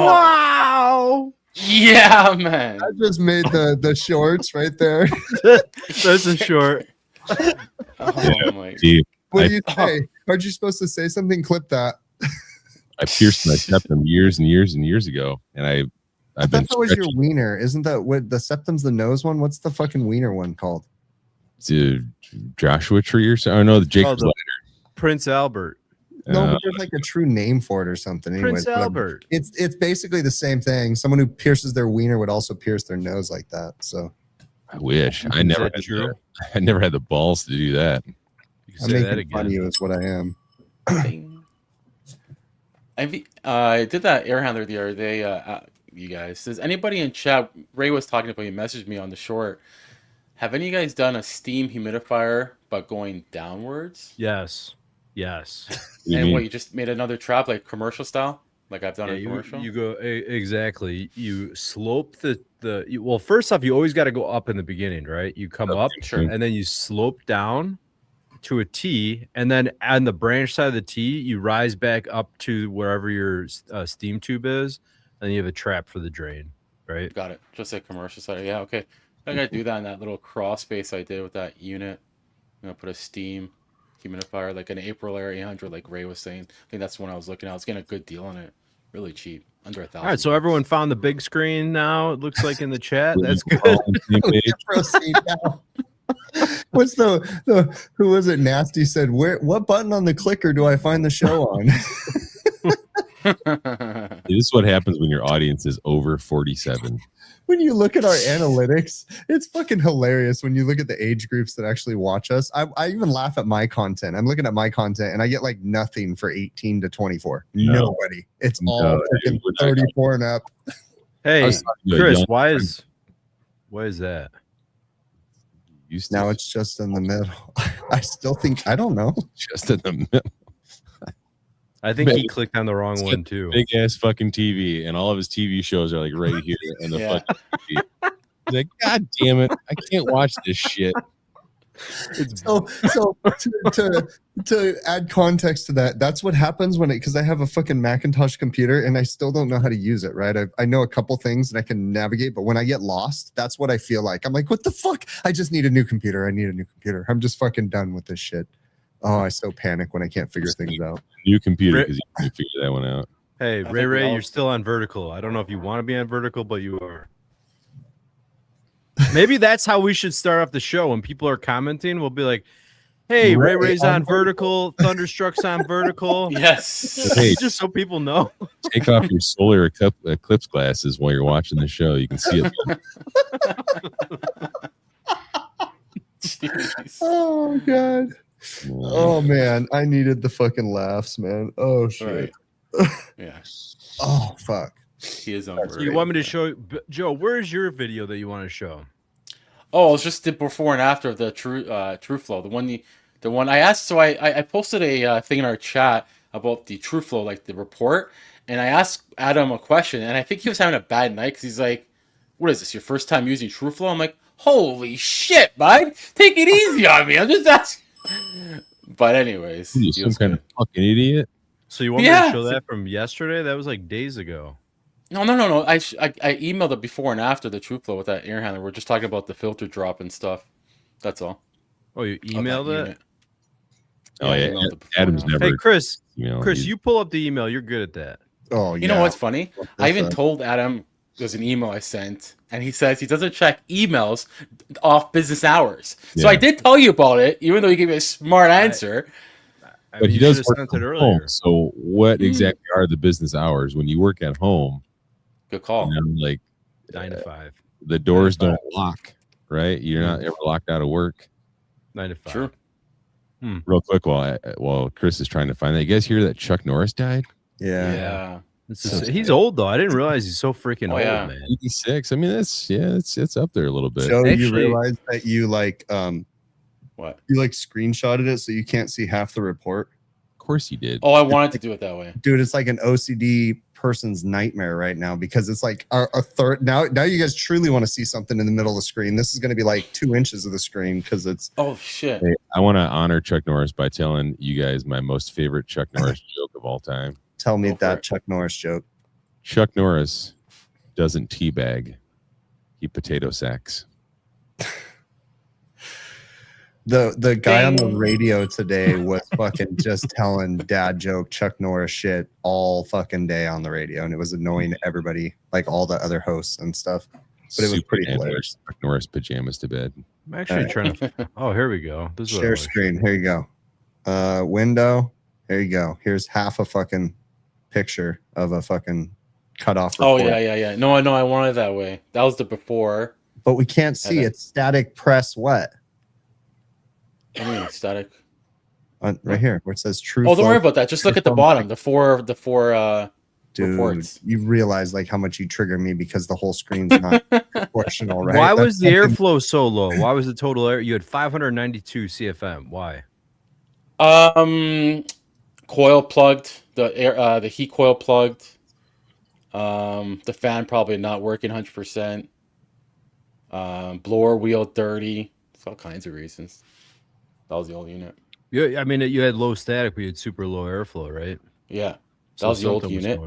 Wow. Yeah, man. I just made the shorts right there. That's a short. Oh, my. See, What do you say? Aren't you supposed to say something? Clip that. I pierced my septum years and years and years ago, and I've been. That was your wiener. Isn't that what the septum's the nose one? What's the fucking wiener one called? Joshua Tree or something. Oh no, the Jacob's Ladder. Prince Albert. No, but there's like a true name for it or something. Prince Anyways, Albert. It's basically the same thing. Someone who pierces their wiener would also pierce their nose like that. So I wish I Is never that had true? I never had the balls to do that. You can I'm say that making fun of again. you is what I am. I did that air handler the other day. You guys, does anybody in chat? Ray was talking about. He messaged me on the short. Have any of you guys done a steam humidifier but going downwards? Yes. Yes. And what, you just made another trap like commercial style, like I've done in commercial? You go exactly. You slope well. First off, you always got to go up in the beginning, right? You come up, Sure. and then you slope down to a T, and then on the branch side of the T, you rise back up to wherever your steam tube is, and you have a trap for the drain, right? Got it. Just like commercial side. Yeah, okay. I gotta do that in that little crawl space I did with that unit. I'm gonna put a steam humidifier, like an April Air 800, like Ray was saying. I think that's the one I was looking at. I was getting a good deal on it. Really cheap. Under $1,000. All right, so everyone found the big screen now. It looks like in the chat. That's good. Proceed now. What's the who was it? Nasty said, what button on the clicker do I find the show on? This is what happens when your audience is over 47. When you look at our analytics, it's fucking hilarious when you look at the age groups that actually watch us. I even laugh at my content. I'm looking at my content and I get like nothing for 18 to 24. No. Nobody. It's all freaking 34 and up. Hey, to a Chris, young why is that? Now it's just in the middle. I still think, I don't know. just in the middle. I think he clicked on the wrong one too. Big ass fucking TV, and all of his TV shows are like right here in the Yeah. fucking TV. He's like, God damn it, I can't watch this shit. So to add context to that, that's what happens when because I have a fucking Macintosh computer and I still don't know how to use it, right? I know a couple things and I can navigate, but when I get lost, that's what I feel like. I'm like, what the fuck? I just need a new computer. I need a new computer. I'm just fucking done with this shit. Oh, I so panic when I can't figure things out. New computer because you can figure that one out. Hey, Ray, you're still on vertical. I don't know if you want to be on vertical, but you are. Maybe that's how we should start off the show. When people are commenting, we'll be like, hey, Ray's on vertical, Thunderstruck's on vertical. Yes. Hey, just so people know. Take off your solar eclipse glasses while you're watching the show. You can see it. Jeez. Oh, God. Oh, man. I needed the fucking laughs, man. Oh, shit. Right. Yeah. Oh, fuck. He is on So you want me to show Joe? Where's your video that you want to show? Oh, it's just the before and after of the True Flow. The one I asked. So I posted a thing in our chat about the True Flow, like the report, and I asked Adam a question, and I think he was having a bad night because he's like, "What is this? Your first time using True Flow?" I'm like, "Holy shit, bud! Take it easy on me. I'm just asking." But anyways, you some kind of fucking idiot. So you want me to show that from yesterday? That was like days ago. No. I emailed it before and after the True Flow with that air handler. We're just talking about the filter drop and stuff. That's all. Oh, you emailed it? Oh yeah, Adam's never. Hey, Chris, you pull up the email. You're good at that. Oh, yeah. You know what's funny? I even told Adam there's an email I sent, and he says he doesn't check emails off business hours. So I did tell you about it, even though you gave me a smart answer. But he does work from home. So what exactly are the business hours when you work at home? Good call. Like 9 to 5. The doors don't lock, right? You're not ever locked out of work. 9 to 5. Sure. Real quick, while Chris is trying to find that, you guys hear that Chuck Norris died? Yeah. He's old though. I didn't realize he's so freaking old, man. 86. I mean, it's up there a little bit. So you realize that you like what? You like screenshotted it so you can't see half the report? Of course you did. Oh, I wanted to do it that way. Dude, it's like an OCD person's nightmare right now because it's like a third. Now you guys truly want to see something in the middle of the screen. This is going to be like 2 inches of the screen because it's. Oh, shit. Hey, I want to honor Chuck Norris by telling you guys my most favorite Chuck Norris joke of all time. Tell me that Chuck Norris joke. Chuck Norris doesn't teabag. He potato sacks. The guy on the radio today was fucking just telling dad joke Chuck Norris shit all fucking day on the radio, and it was annoying everybody, like all the other hosts and stuff. But it was pretty hilarious. Chuck Norris pajamas to bed. I'm actually trying to. Oh, here we go. This is share screen. Here you go. Window. There you go. Here's half a fucking picture of a fucking cutoff report. Oh yeah. No, I wanted it that way. That was the before. But we can't see. It's static press what? I mean, static. Right here, where it says true. Oh, don't worry about that. Just look at the bottom. The four Dude, reports. You realize like how much you trigger me because the whole screen's not proportional, right? Why was the airflow so low? Why was the total air? You had 592 CFM. Why? Coil plugged. The heat coil plugged. The fan probably not working 100%. Blower wheel dirty. It's all kinds of reasons. That was the old unit. Yeah, I mean, you had low static, but you had super low airflow, right? Yeah, that was the old unit.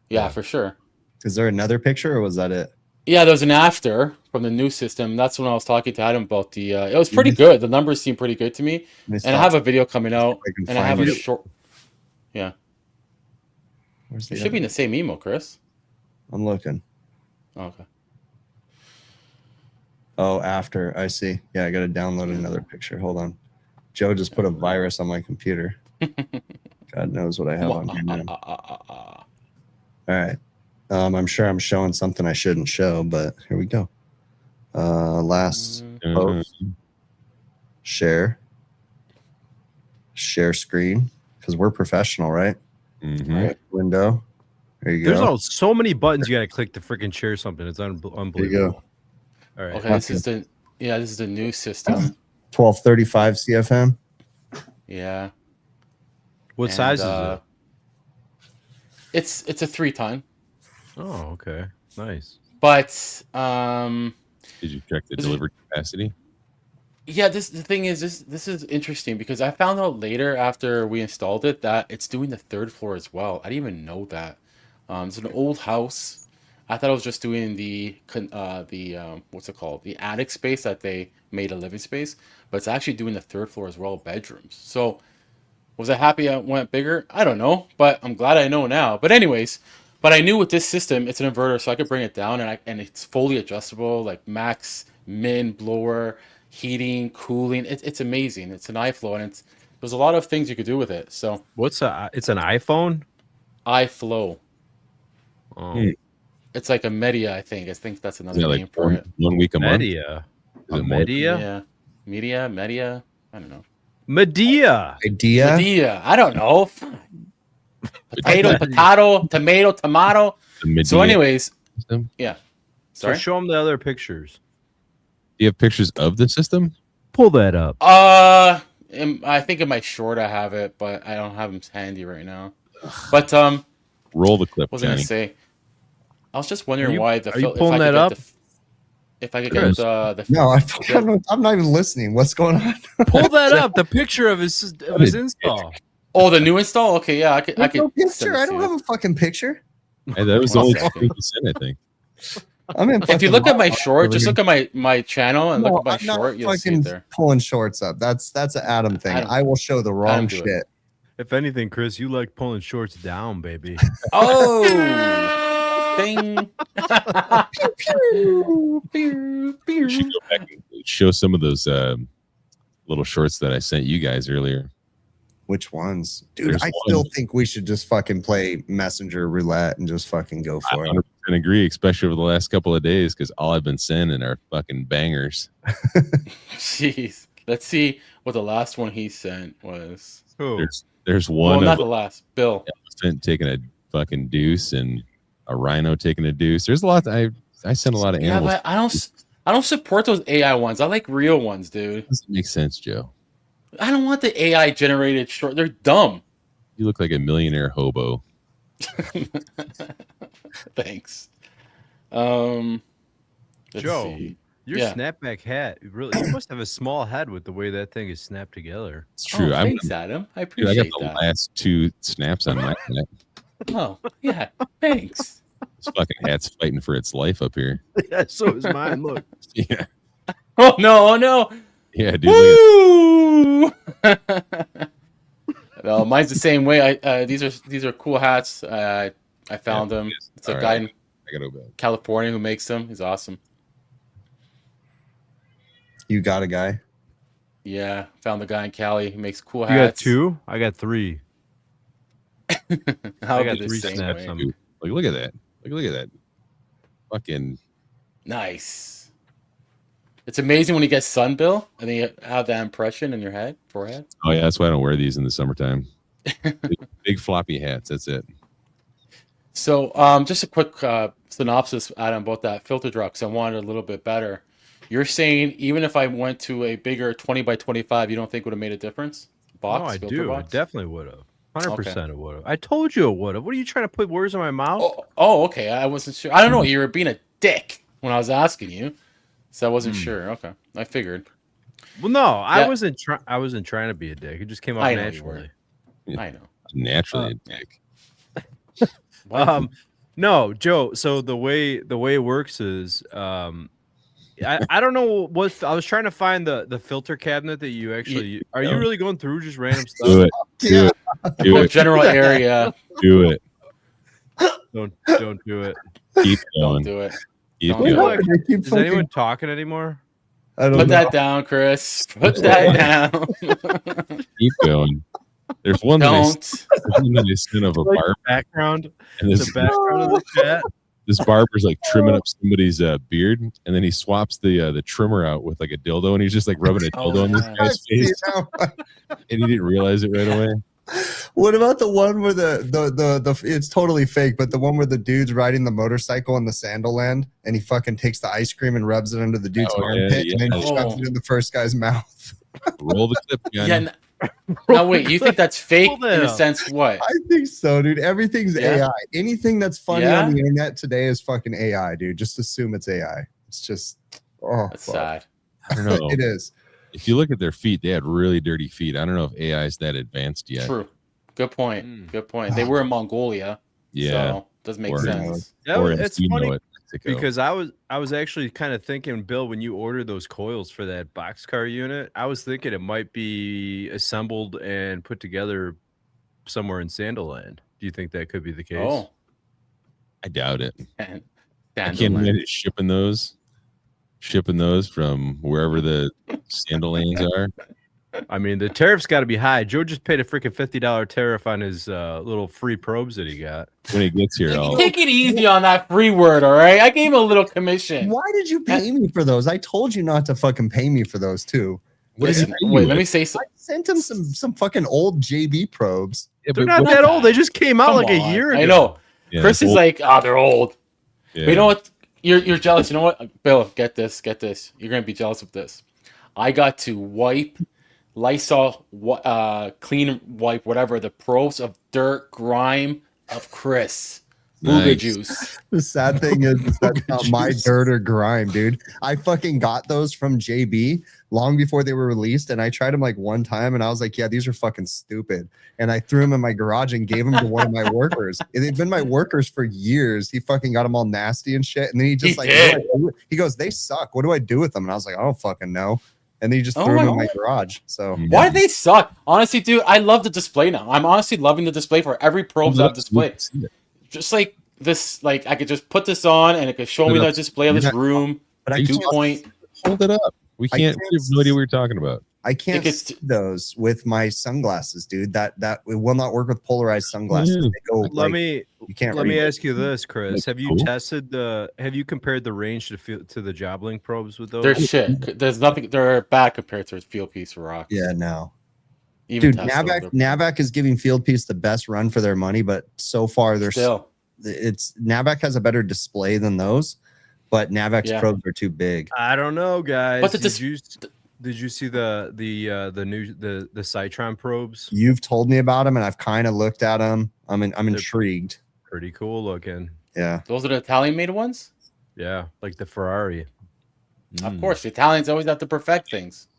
Yeah, for sure. Is there another picture, or was that it? Yeah, there was an after from the new system. That's when I was talking to Adam about the. It was pretty good. The numbers seem pretty good to me. And I have a video coming out, and I have a short. Yeah. It should be in the same email, Chris. I'm looking. Oh, okay. Oh, after. I see. Yeah, I got to download another picture. Hold on. Joe just put a virus on my computer. God knows what I have on here now. All right. I'm sure I'm showing something I shouldn't show, but here we go. Last post. Share screen, because we're professional, right? Mm-hmm. Right, window. There you go. There's so many buttons you got to click to freaking share something. It's unbelievable. There you go. All right. Okay, this is the new system. 1235 CFM. Yeah. What size is it? It's a 3-ton. Oh, okay. Nice. But did you check the delivery capacity? Yeah, the thing is, this is interesting because I found out later after we installed it that it's doing the third floor as well. I didn't even know that. It's an old house. I thought it was just doing the what's it called? The attic space that they made a living space, but it's actually doing the third floor as well, bedrooms. So was I happy I went bigger? I don't know, but I'm glad I know now. But anyways, but I knew with this system, it's an inverter, so I could bring it down, and it's fully adjustable, like max, min, blower, heating, cooling. It's amazing. It's an iFlow, and there's a lot of things you could do with it. So It's an iPhone? iFlow, Oh, it's like a Media, I think. I think that's another Yeah, name like for it. 1 week a month. Media. Is it more? Media? Yeah, Media. I don't know. Medea. Idea. Media. I don't know. Potato, tomato. The Medea So, anyways, system. yeah. So Sorry. show them the other pictures. Do you have pictures of the system? Pull that up. I think in my short I have it, but I don't have them handy right now. But Roll the clip, what was I gonna Johnny. say? I was just wondering Are you- why the are you if pulling I could that get up? if I could Chris. get the No, I'm not even listening. What's going on? Pull that up. The picture of his install. oh, the new install. Okay, yeah, I could There's no send picture. it I to don't you. have a fucking picture. Hey, that was the One only second. thing you sent, I think. I'm in. If you fucking look at my Walmart short, over just here. look at my channel and No, look at my I'm not short, you'll see fucking it there. pulling shorts up. That's an Adam thing. Adam- I will show the wrong Adam do it. shit. If anything, Chris, you like pulling shorts down, baby. Oh, ding. We should go back and show some of those little shorts that I sent you guys earlier. Which ones, dude? There's I still one. think we should just fucking play messenger roulette and just fucking go I for it. 100% agree, especially over the last couple of days, because all I've been sending are fucking bangers. Jeez. Let's see what the last one he sent was. Who? There's Well, one not of the last. Bill. elephant taking a fucking deuce and a rhino taking a deuce. There's a lot. I send a lot of Yeah, animals. but I don't support those AI ones. I like real ones, dude. Doesn't make sense, Joe. I don't want the AI generated short. They're dumb. You look like a millionaire hobo. Thanks. Let's Joe, see. Your Yeah. snapback hat, really, you must have a small head with the way that thing is snapped together. It's true. Oh, I'm, thanks, Adam. I dude, I appreciate got the that. last 2 snaps on my hat. Oh, yeah. Thanks. This fucking hat's fighting for its life up here. Yeah, so is mine. Look. Yeah, Oh no! yeah, dude. Look Woo! No, mine's the same way. These are cool hats. I found them. It's a All guy right. in I gotta go back. California who makes them. He's awesome. You got a guy. Yeah, found the guy in Cali who makes cool You got hats. 2? I got 3. I'll I got do the 3 same snaps way. on Dude, like, look at that. Look at that. Fucking. Nice. It's amazing when you get sun, Bill, and then you have that impression in your forehead. Oh yeah, that's why I don't wear these in the summertime. Big floppy hats. That's it. So, just a quick synopsis, Adam, about that filter drop, because I wanted it a little bit better. You're saying even if I went to a bigger 20 by 25, you don't think would have made a difference? No, I filter do. box? It definitely would have. 100% it would have. I told you it would have. What are you trying to put words in my mouth? Oh, okay. I wasn't sure. I don't know. You were being a dick when I was asking you, so I wasn't sure. Okay, I figured. Well, no, I Yeah. wasn't trying to be a dick. It just came out I know you naturally. I know. Naturally a dick. Wow. No, Joe. So the way it works is, I don't know what I was trying to find the filter cabinet that you actually. Are you really going through just random stuff? Do it. Do it. Do Well, it. general area. Do it. Don't do it. Keep Don't going. do it. Keep Don't What do going. it. happened? I keep Is fucking- anyone talking anymore? I don't Put know. that down, Chris. Put that down. Keep going. There's one that Don't. I seen of a Like barber, background. and The this background of the chat. this barber's like trimming up somebody's beard, and then he swaps the trimmer out with like a dildo, and he's just like rubbing a Oh, dildo on this yeah. guy's I've seen face, that one. and he didn't realize it right away. What about the one where the it's totally fake, but the one where the dude's riding the motorcycle in the sandal land and he fucking takes the ice cream and rubs it under the dude's Oh, yeah, armpit yeah. and then Oh. shoves it in the first guy's mouth. Roll the clip, Johnny. Yeah. Now wait, you think that's fake Pull that in a up. sense? What? I think so, dude. Everything's Yeah? AI. Anything that's funny Yeah? on the internet today is fucking AI, dude. Just assume it's AI. It's just That's fuck. sad. I don't know. It is. if you look at their feet, they had really dirty feet. I don't know if AI is that advanced yet. True. Good point. Good point. They were in Mongolia. Yeah. So does make Or- sense. Yeah, Or in it's Fino funny at Mexico. because I was actually kind of thinking, Bill, when you ordered those coils for that boxcar unit, I was thinking it might be assembled and put together somewhere in Sandaland. Do you think that could be the case? Oh. I doubt it. And I can't imagine shipping those from wherever the sandal lanes are. I mean, the tariff's got to be high. Joe just paid a freaking $50 tariff on his little free probes that he got. When it gets here, I'll Take it easy on that free word, all right? I gave him a little commission. Why did you pay me for those? I told you not to fucking pay me for those too. Listen, wait, let me say I something. sent him some fucking old JB probes. Yeah, They're but not what- that old. They just came out like a year ago. I know. Yeah, Chris is old- like, they're old. yeah. But you know what? You're jealous. You know what? Bill, get this. You're gonna be jealous of this. I got to wipe Lysol, clean wipe, whatever, the probes of dirt, grime of Chris. Booga Nice. juice. The sad thing is that's not my dirt or grime, dude. I fucking got those from JB long before they were released, and I tried them like one time, and I was like, yeah, these are fucking stupid. And I threw them in my garage and gave them to one of my workers. And they've been my workers for years. He fucking got them all nasty and shit. And then he just He like, did. "What do I do with-" he goes, they suck. What do I do with them? And I was like, I don't fucking know. And then he just Oh threw them my in my God. garage. So Why do they suck? Honestly, dude, I love the display now. I'm honestly loving the display for every probes I've displayed. Just like this, like I could just put this on and it could show me the display of this room. but I 2 can't, point. Hold it up. We I can't. can't We have no idea what you're talking about. I can't it's- see those with my sunglasses, dude. That it will not work with polarized sunglasses. Yeah. They go Let like, you can't me read it. ask you this, Chris. Have you Cool. tested have you compared the range to the Joblink probes with those? They're shit. There's nothing. They're bad compared to Field Piece Rock. Yeah, no. Even Dude, Tesla, Navac is giving Field Piece the best run for their money, but so far still. it's Navac has a better display than those, but Navac's Yeah. probes are too big. I don't know, guys. But the did you see the new Citron probes? You've told me about them, and I've kind of looked at them. I'm intrigued. Pretty cool looking. Yeah, Those are the Italian made ones? Yeah, like the Ferrari. Of course. The Italians always have to perfect things.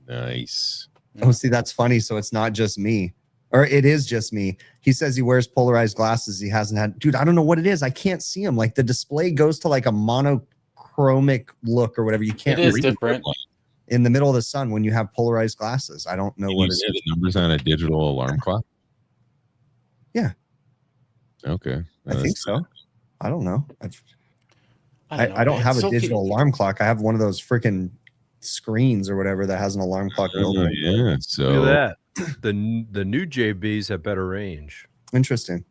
Nice. Oh, see, that's funny. So it's not just me, or it is just me. He says he wears polarized glasses. He hasn't had, dude. I don't know what it is. I can't see him. Like the display goes to like a monochromic look or whatever. You can't It is read different. in the middle of the sun when you have polarized glasses. I don't know Can what you it see is. the numbers on a digital alarm clock? Yeah. Okay. I think so. I don't know. I I don't man. have a So digital cute. alarm clock. I have one of those freaking screens or whatever that has an alarm clock. built Oh, in. yeah. So Look at that. The new JBs have better range. Interesting.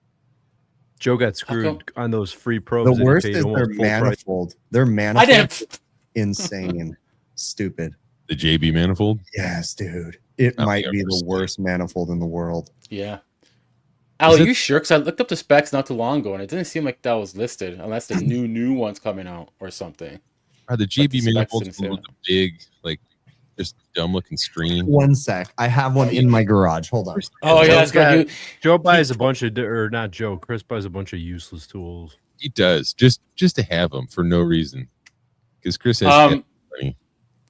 Joe got How come? screwed on those free probes. The that he worst paid is almost their full price. manifold. Their I manifold didn't. insane. Stupid. the JB manifold. Yes, dude. It I've might never be the seen it. worst manifold in the world. Yeah. Al, are it- you sure? Because I looked up the specs not too long ago, and it didn't seem like that was listed, unless the new one's coming out or something. Are the the JB specs manifolds didn't say with the big, like, just dumb looking screen? One sec. I have one in my garage. Hold on. Oh yeah, that's got- good. Joe buys a bunch of, or not Joe, Chris buys a bunch of useless tools. He does just to have them for no reason. Because Chris has money.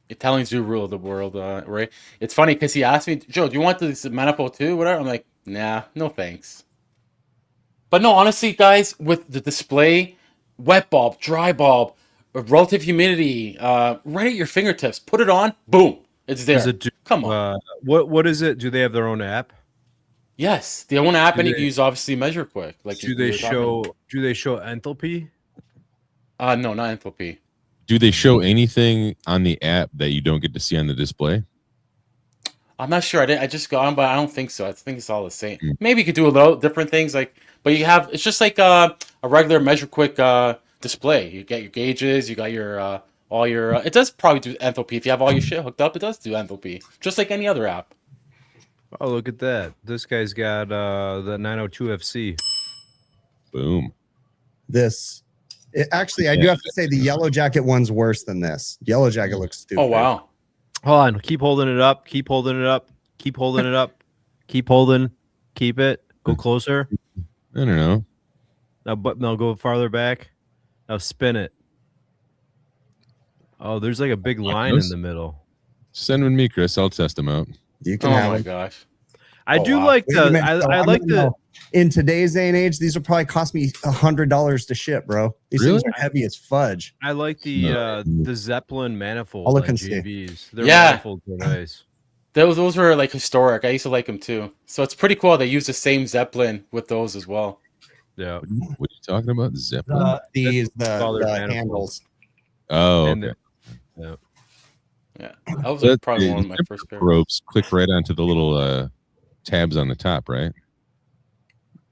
Italians do rule the world, right? It's funny because he asked me, Joe, do you want this manifold too? Whatever. I'm like, nah, no thanks. But no, honestly, guys, with the display, wet bulb, dry bulb, relative humidity, right at your fingertips, put it on, boom, it's there. Does it do, Come on. what is it? Do they have their own app? Yes, the one app, Do and you they- can use obviously Measure Quick. Like Do we they were talking show enthalpy? about. No, not enthalpy. Do they show anything on the app that you don't get to see on the display? I'm not sure. I just got on, but I don't think so. I think it's all the same. Hmm. Maybe you could do a little different things, but you have it's just like a regular Measure Quick display. You get your gauges, you got your all your. It does probably do enthalpy if you have all your shit hooked up. It does do enthalpy, just like any other app. Oh, look at that! This guy's got the 902 FC. Boom. Actually, I do have to say the Yellow Jacket one's worse than this. Yellow Jacket looks stupid. Oh wow! Hold on, keep holding it up. Keep holding it up. Keep holding it up. Keep holding. Keep it. Go closer. I don't know. Now go farther back. Now spin it. Oh, there's like a big line in the middle. Send them to me, Chris. I'll test them out. You can Oh have my them. gosh. I Oh, do wow. like Wait a the. minute, so I I'm like gonna the. know. In today's day and age, these will probably cost me $100 to ship, bro. These Really? things are heavy as fudge. I like No. the Zeppelin manifold. I'll look like and see. JBs. Their Yeah. manifolds are nice. Those were like historic. I used to like them too. So it's pretty cool. They use the same Zeppelin with those as well. Yeah. What are you talking about? Zeppelin? all their The manifolds. handles. Oh, And okay. yeah. Yeah, that was That- probably the one of my first pairs. ropes click right onto the little tabs on the top, right?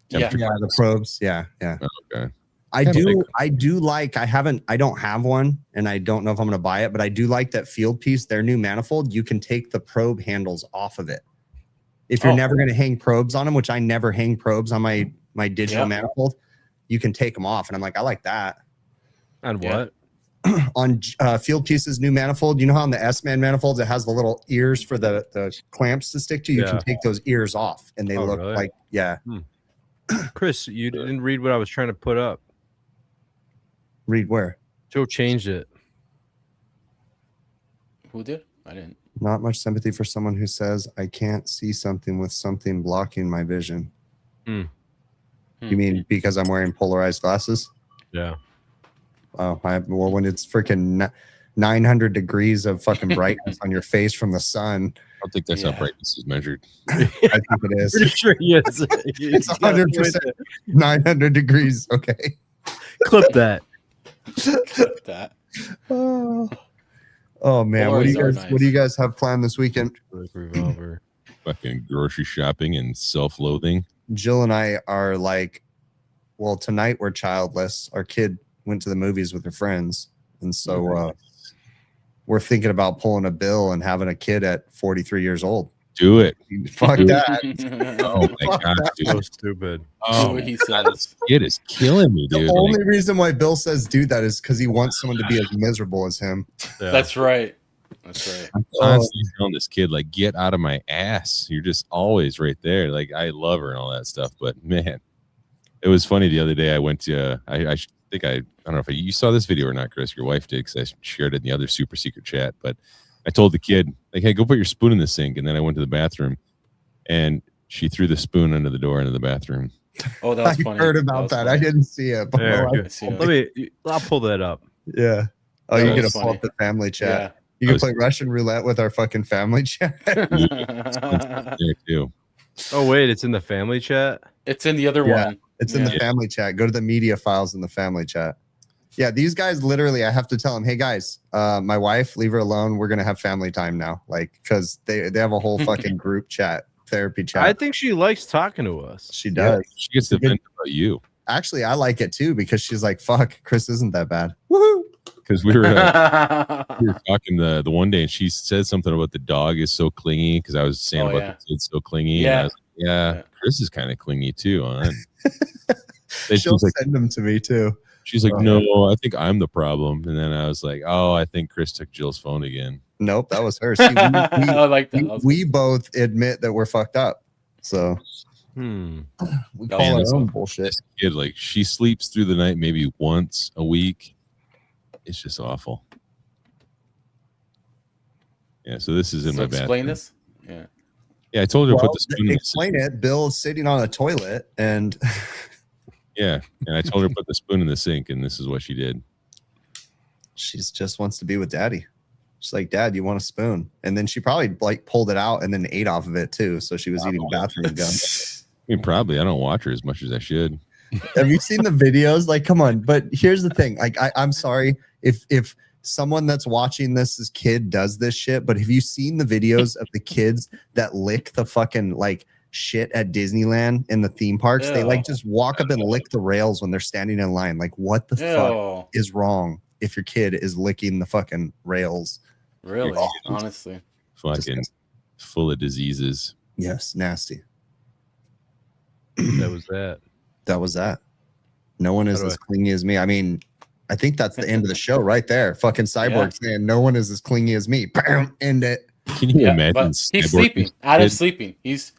Yeah. Yeah, the probes. Yeah, yeah. Okay. I Kinda do. like- I do like. I don't have one, and I don't know if I'm going to buy it. But I do like that field piece. Their new manifold. You can take the probe handles off of it. If you're Oh. never going to hang probes on them, which I never hang probes on my digital Yeah. manifold, you can take them off, and I'm like, I like that. On Yeah. what? On Field Pieces new manifold, you know how on the S-Man manifolds it has the little ears for the clamps to stick to? You can Yeah. take those ears off, and they Oh, look really? like, yeah. Chris, you didn't read what I was trying to put up. Read where? Joe changed it. Who did? I didn't. Not much sympathy for someone who says, I can't see something with something blocking my vision. You mean because I'm wearing polarized glasses? Yeah. Oh, well, when it's freaking 900 degrees of fucking brightness on your face from the sun, I don't think that's how Yeah. brightness is measured. I think it is. Pretty sure he is. It's 100% 900 degrees. Okay. Clip that. That. Oh man, what do you Polaroids guys are what do you guys have planned this weekend? Revolver. Fucking grocery shopping and self-loathing. Jill and I are like, well, tonight we're childless. Our kid went to the movies with her friends, and so we're thinking about pulling a bill and having a kid at 43 years old. Do it. Fuck that. Oh my god, So dude. stupid. Oh, what he says. It is killing me, The dude. only reason why Bill says do that is because he wants someone to be as miserable as him. Yeah. That's right. That's right. I'm constantly telling this kid, like, get out of my ass. You're just always right there. Like, I love her and all that stuff, but man, it was funny the other day. I went to, I don't know if you saw this video or not, Chris. Your wife did, because I shared it in the other super secret chat. But I told the kid, like, hey, go put your spoon in the sink. And then I went to the bathroom, and she threw the spoon under the door into the bathroom. Oh, that was I funny. heard about that. I didn't see it. But There, well, I seen it. Let me. I'll pull that up. yeah. Oh, That you're was gonna pull funny. up the family chat. Yeah. You can play Russian roulette with our fucking family chat. There too. Oh wait, it's in the family chat. It's in the other Yeah. one. It's in the Yeah. family chat. Go to the media files in the family chat. Yeah, these guys literally, I have to tell them, hey guys, my wife, leave her alone. We're gonna have family time now, like because they have a whole fucking group chat, therapy chat. I think she likes talking to us. She Yeah, does. she gets to vent about you Actually, I like it too because she's like, fuck, Chris isn't that bad. Woohoo! because we were talking the one day, and she said something about the dog is so clingy, because I was saying Oh, about yeah. the kid's so clingy. Yeah. And I was like, yeah, Yeah. Chris is kind of clingy too. Huh? Then She'll she's like, send them to me too. oh, no, I think I'm the problem. And then I was like, oh, I think Chris took Jill's phone again. Nope, that was her. See, I like that. That was we both admit that we're fucked up. So Hmm. we That call was our awesome. own bullshit. This kid, like, she sleeps through the night maybe once a week. It's just awful. Yeah, so this is in So my explain bathroom. this. Yeah. Yeah, I told her to Well, put the spoon in the explain sink. it. Bill's sitting on a toilet and Yeah, and I told her to put the spoon in the sink, and this is what she did. she's just wants to be with daddy. She's like, Dad, you want a spoon? And then she probably like pulled it out and then ate off of it too. So she was eating bathroom gum. I mean, probably. I don't watch her as much as I should. Have you seen the videos? Like, come on. But here's the thing. Like, I'm sorry if someone that's watching this as kid does this shit, but have you seen the videos of the kids that lick the fucking like shit at Disneyland in the theme parks? They like Ew. just walk up and lick the rails when they're standing in line. Like, what the fuck Ew. is wrong if your kid is licking the fucking rails? Really? Oh. Honestly. Fucking Disgusting. full of diseases. Yes, nasty. That was that. That was that. No one is How do as clingy as me. I mean, I think that's the end of the show right there. Fucking Cyborg saying no one is as clingy as me. Bam, end it. Can you Yeah, imagine? but he's Cyborg sleeping. being Adam's kid? sleeping. He's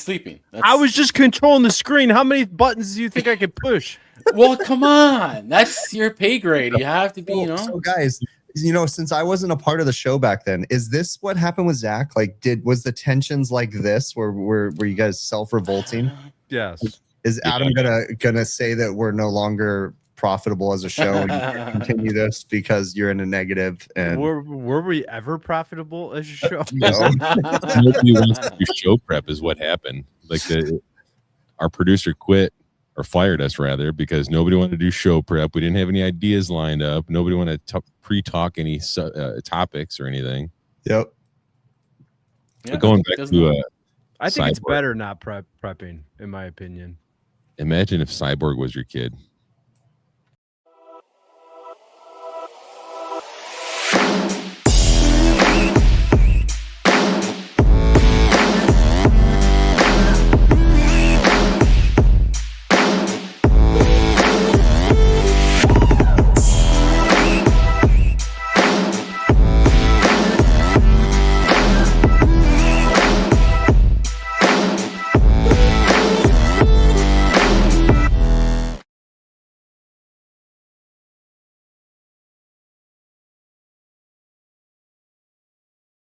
sleeping. I was just controlling the screen. How many buttons do you think I could push? Well, come on. That's your pay grade. You have to be, you know. So guys, Since I wasn't a part of the show back then, is this what happened with Zach? Like, was the tensions like this where were you guys self-revolting? Yes. Is Adam gonna say that we're no longer profitable as a show and you can't continue this because you're in a negative? And were we ever profitable as a show? no. Nobody wants to do show prep is what happened. Like our producer quit or fired us rather because nobody wanted to do show prep. We didn't have any ideas lined up. Nobody wanted to pre-talk any topics or anything. Yep. But going back to I think it's Cyborg. better not prepping, in my opinion. Imagine if Cyborg was your kid.